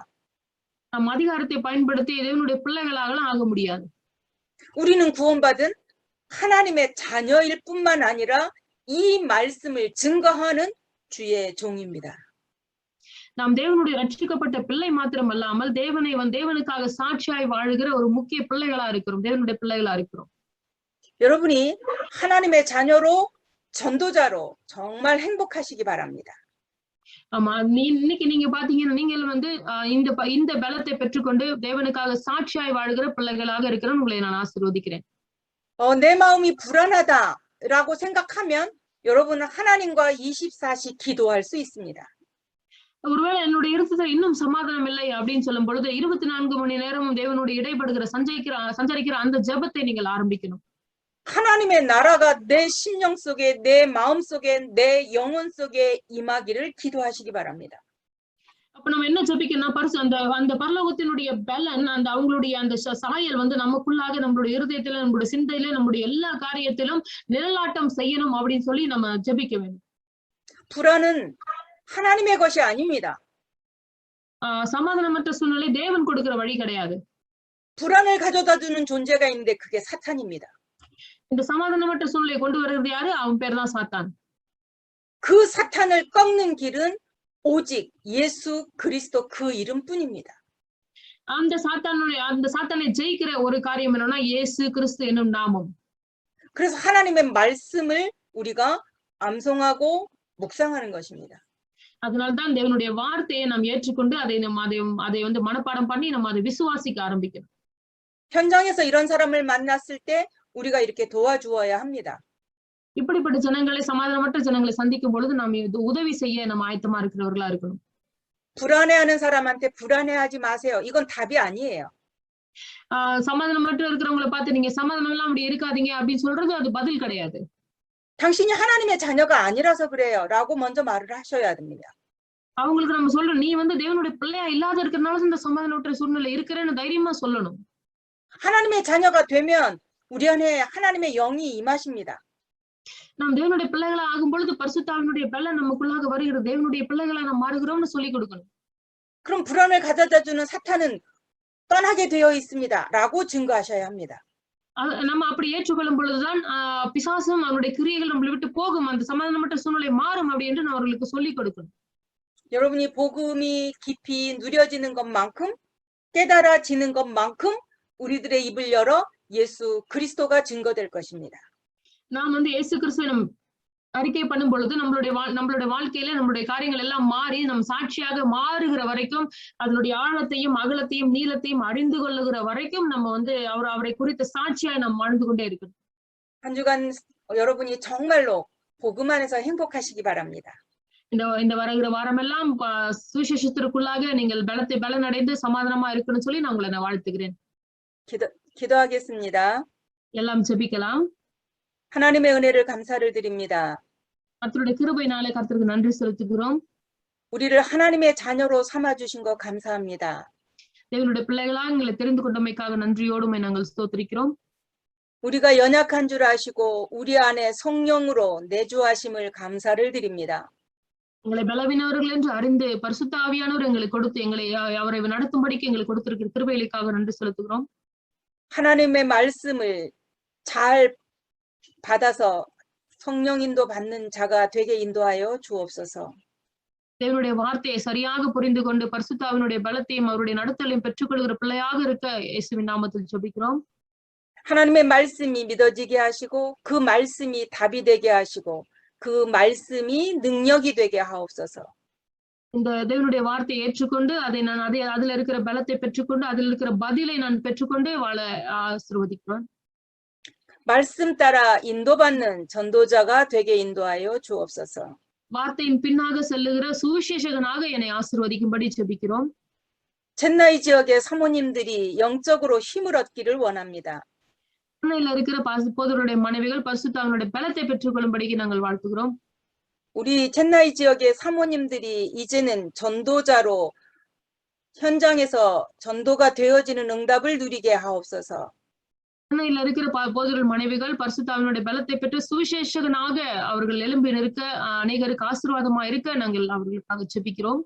Speaker 2: நம் அதிகாரத்தை பயன்படுத்தி தேவனுடைய பிள்ளைகளாகலாம் ஆக முடியாது.
Speaker 1: 우리는 구원받은 하나님의 자녀일 뿐만 아니라 이 말씀을 증거하는 주의 종입니다.
Speaker 2: நாம் தேவனுடைய ரட்சிக்கப்பட்ட பிள்ளை மாத்திரம் அல்லாமல் தேவனுக்காக சாட்சியாய் வாழுகிற ஒரு முக்கிய பிள்ளைகளா இருக்கிறோம், தேவனுடைய பிள்ளைகளா இருக்கிறோம்.
Speaker 1: 여러분이 하나님의 자녀로 전도자로 정말 행복하시기 바랍니다.
Speaker 2: ஆமா, இன்னைக்கு நீங்க பாத்தீங்கன்னா நீங்கள் இந்த பலத்தை பெற்றுக்கொண்டு தேவனுக்காக சாட்சியாய் வாழ்கிற பிள்ளைகளாக இருக்கிற உங்களை நான் ஆசீர்வதிக்கிறேன்.
Speaker 1: 내 마음이 불안하다라고 생각하면 여러분은 하나님과 24시 기도할 수 있습니다.
Speaker 2: ஒருவேளை என்னுடைய இருதயத்துல இன்னும் சமாதானம் இல்லை அப்படின்னு சொல்லும் பொழுது 24 மணி நேரமும் தேவனுடைய இடைப்படுகிற சஞ்சரிக்கிற அந்த ஜெபத்தை நீங்கள் ஆரம்பிக்கணும்.
Speaker 1: 하나님의 나라가 내 심령 속에, 내 마음 속에, 내 영혼 속에 임하기를 기도하시기 바랍니다.
Speaker 2: அப்ப நம்ம என்ன ஜெபிக்கணும்? அந்த அந்த பரலோகத்தினுடைய பலன், அந்த அவங்களுடைய அந்த சாயல் வந்து நமக்குள்ளாக, நம்மளுடைய இருதயத்தில, நம்மளுடைய சிந்தையில, நம்முடைய எல்லா காரியத்திலும் நிழலாட்டம் செய்யணும் அப்படின்னு சொல்லி நம்ம ஜெபிக்க வேண்டும்.
Speaker 1: 불안은 하나님의 것이 아닙니다.
Speaker 2: சமாதானமற்ற சூழ்நிலை தேவன் கொடுக்கிற வழி கிடையாது.
Speaker 1: 불안을 가져다 주는 존재가 있는데 그게 사탄입니다.
Speaker 2: இந்த சமாதானமற்ற சூழ்நிலையை கொண்டு வருகிறது யாரு? அவன் பேர் தான் சாத்தான்.
Speaker 1: 그 사탄을 꺾는 길은 오직 예수 그리스도 그 이름뿐입니다.
Speaker 2: அந்த சாத்தானை ஜெயிக்கிற ஒரு காரியம் என்னன்னா இயேசு கிறிஸ்து என்னும் நாமம்.
Speaker 1: 그래서 하나님의 말씀을 우리가 암송하고 묵상하는 것입니다.
Speaker 2: அதனால்தான் தேவனுடைய வார்த்தையை நாம் ஏற்றுக்கொண்டு அதை வந்து மனப்பாடம் பண்ணி நம்ம அதை விசுவாசிக்க ஆரம்பிக்கணும்.
Speaker 1: 현장에서 이런 사람을 만났을 때 우리가 이렇게 도와주어야 합니다.
Speaker 2: இப்படிப்பட்ட ஜனங்களை, சமாதானமற்ற ஜனங்களை சந்திக்கும் பொழுது நாம் உதவி செய்ய நம்ம ஆயத்தமா இருக்கிறவர்களா இருக்கணும்.
Speaker 1: 불안해하는 사람한테 불안해하지 마세요. 이건 답이 아니에요.
Speaker 2: சமாதானமற்ற இருக்கிறவங்களை பார்த்து நீங்க சமாதானம் எல்லாம் அப்படி இருக்காதீங்க அப்படின்னு சொல்றது அது பதில் கிடையாது.
Speaker 1: 당신이 하나님의 자녀가 아니라서 그래요. 라고 먼저 말을 하셔야 됩니다.
Speaker 2: அவங்களுக்கு நம்ம சொல்றோம், நீ வந்து தேவனுடைய பிள்ளையா இல்லாத இருக்கிறனால இந்த சமாதானமற்ற சூழ்நிலை இருக்கிறேன்னு தைரியமா சொல்லணும்.
Speaker 1: 하나님의 자녀가 되면 우리 안에 하나님의 영이 임하십니다.
Speaker 2: நாம் தேவனுடைய பிள்ளைகளா ஆகும் பொழுது பரிசுத்தாவினுடைய பலன் நமக்குள்ளாக வருகிறது. தேவனுடைய பிள்ளைகளா நாம் மாறுகிறோம்னு சொல்லி கொடுக்கணும்.
Speaker 1: 그럼 불안을 가져다 주는 사탄은 떠나게 되어 있습니다. 라고 증거하셔야 합니다.
Speaker 2: நம்ம அப்படி ஏற்றுக்கொள்ளும் பொழுதுதான் பிசாசும் அவனுடைய கிரியைகள் நம்மளை விட்டு போகும், அந்த சமாதானமற்ற சூழ்நிலை மாறும் அப்படி என்று அவர்களுக்கு சொல்லிக் கொடுக்கணும்.
Speaker 1: 여러분이 복음이 깊이 누려지는 것만큼 깨달아지는 것만큼 우리들의 입을 열어 예수 그리스도가 증거될 것입니다.
Speaker 2: நாம் வந்து இயேசு கிறிஸ்துவை அறிக்கை பண்ணும் பொழுது நம்மளுடைய வாழ்க்கையில நம்மளுடைய காரியங்கள் எல்லாம் மாறி நம் சாட்சியாக மாறுகிற வரைக்கும், அதனுடைய ஆழத்தையும் அகலத்தையும் நீளத்தையும் அறிந்து கொள்ளுகிற வரைக்கும் நம்ம வந்து அவரை குறித்த சாட்சியாய் நாம் வாழ்ந்து கொண்டே இருக்கணும்.
Speaker 1: 한 주간 여러분이 정말로 복음 안에서 행복하시기 바랍니다.
Speaker 2: இந்த வருகிற வாரமெல்லாம் சுவிசேஷத்திற்குள்ளாக நீங்கள் பலனடைந்து சமாதானமா இருக்கணும்னு சொல்லி நான் உங்களை வாழ்த்துகிறேன்.
Speaker 1: 기도하겠습니다.
Speaker 2: எல்லாம் ஜெபிக்கலாம்.
Speaker 1: 하나님의 은혜를 감사를 드립니다.
Speaker 2: கர்த்தருடைய கிருபையினாலே கர்த்தருக்கு நன்றி செலுத்துகிறோம்.
Speaker 1: 우리를 하나님의 자녀로 삼아 주신 것 감사합니다.
Speaker 2: தேவனுடைய பிள்ளைகளா எங்களை தெரிந்து கொண்டமைக்காக நன்றியோடு நாங்கள் ஸ்தோத்திரிக்கிறோம்.
Speaker 1: 우리가 연약한 줄 아시고 우리 안에 성령으로 내주하심을 감사를 드립니다.
Speaker 2: எங்களை பலவீனவர்கள் என்று அறிந்து பரிசுத்த ஆவியானவர் எங்களை கொடுத்து அவரை நடத்தும்படிக்கு எங்களுக்கு கொடுத்திருக்கிற கிருபைகளுக்காக நன்றி செலுத்துகிறோம்.
Speaker 1: 하나님의 말씀을 잘 받아서 성령 인도 받는 자가 되게 인도하여 주옵소서.
Speaker 2: தேவனுடைய வார்த்தையை சரியாக புரிந்து கொண்டு பரிசுத்தாவினுடைய பலத்தையும் அவருடைய நடத்தலையும் பெற்றுக்கொள்கிற பிள்ளையாக இருக்க இயேசுவின் நாமத்தில் ஜெபிக்கிறோம்.
Speaker 1: 하나님의 말씀이 믿어지게 하시고 그 말씀이 답이 되게 하시고 그 말씀이 능력이 되게 하옵소서.
Speaker 2: இந்த தேவனுடைய வார்த்தையை ஏற்றுக்கொண்டு அதில் இருக்கிற பலத்தை பெற்றுக்கொண்டு அதில் இருக்கிற பதிலை நான் பெற்றுக்கொண்டே வாழ ஆசீர்வதிக்கிறேன்.
Speaker 1: 말씀 따라 인도받는 전도자가 되게 인도하여 주옵소서.
Speaker 2: வார்த்தையின் பின்னாக செல்லுகிற சுவிசேஷகனாக என்னை ஆசீர்வதிக்கும்படி ஜெபிக்கிறோம்.
Speaker 1: 첸나이 지역의 사모님들이 영적으로 힘을 얻기를 원합니다.
Speaker 2: சென்னையில இருக்கிற போதருடைய மனைவிகள் பரிசுத்தாவினுடைய பலத்தை பெற்றுக்கொள்ளும்படிக்கு நாங்கள் வாழ்த்துகிறோம்.
Speaker 1: 우리 첸나이 지역의 사모님들이 이제는 전도자로 현장에서 전도가 되어지는 응답을 누리게 하옵소서.
Speaker 2: சென்னையில இருக்கிற போதருடைய மனைவிகள் பரிசுத்தாவினுடைய பலத்தை பெற்று சுவிசேஷகனாக அவர்கள் எழும்பி நிற்க, அநேகருக்கு ஆசீர்வாதமா இருக்க நாங்கள் அவர்களுக்காக ஜெபிக்கிறோம்.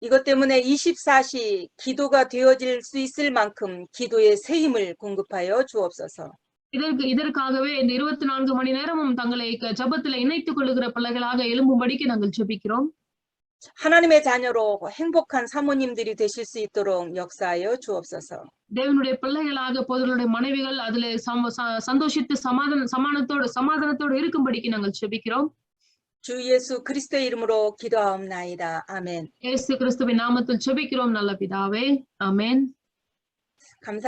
Speaker 1: 이것 때문에 24시 기도가 되어질 수 있을 만큼 기도의 새 힘을 공급하여 주옵소서.
Speaker 2: இதற்காகவே இந்த 24 மணி நேரமும் தங்களை ஜெபத்திலே இணைத்துக் கொள்ளுகிற பிள்ளைகளாக எழும்பும்படிக்கு நாங்கள் ஜெபிக்கிறோம்.
Speaker 1: 하나님의 자녀로 행복한 사모님들이 되실 수 있도록 역사하여 주옵소서.
Speaker 2: தேவனுடைய பிள்ளைகளாக போதருடைய மனைவிகள் அதிலே சந்தோஷித்து சமாதானத்தோடு இருக்கும்படிக்கு நாங்கள் ஜெபிக்கிறோம்.
Speaker 1: 주 예수 그리스도의 이름으로 기도하옵나이다. 아멘.
Speaker 2: இயேசு கிறிஸ்துவின் நாமத்தில் ஜெபிக்கிறோம் நல்ல பிதாவே. ஆமென்.
Speaker 1: 감사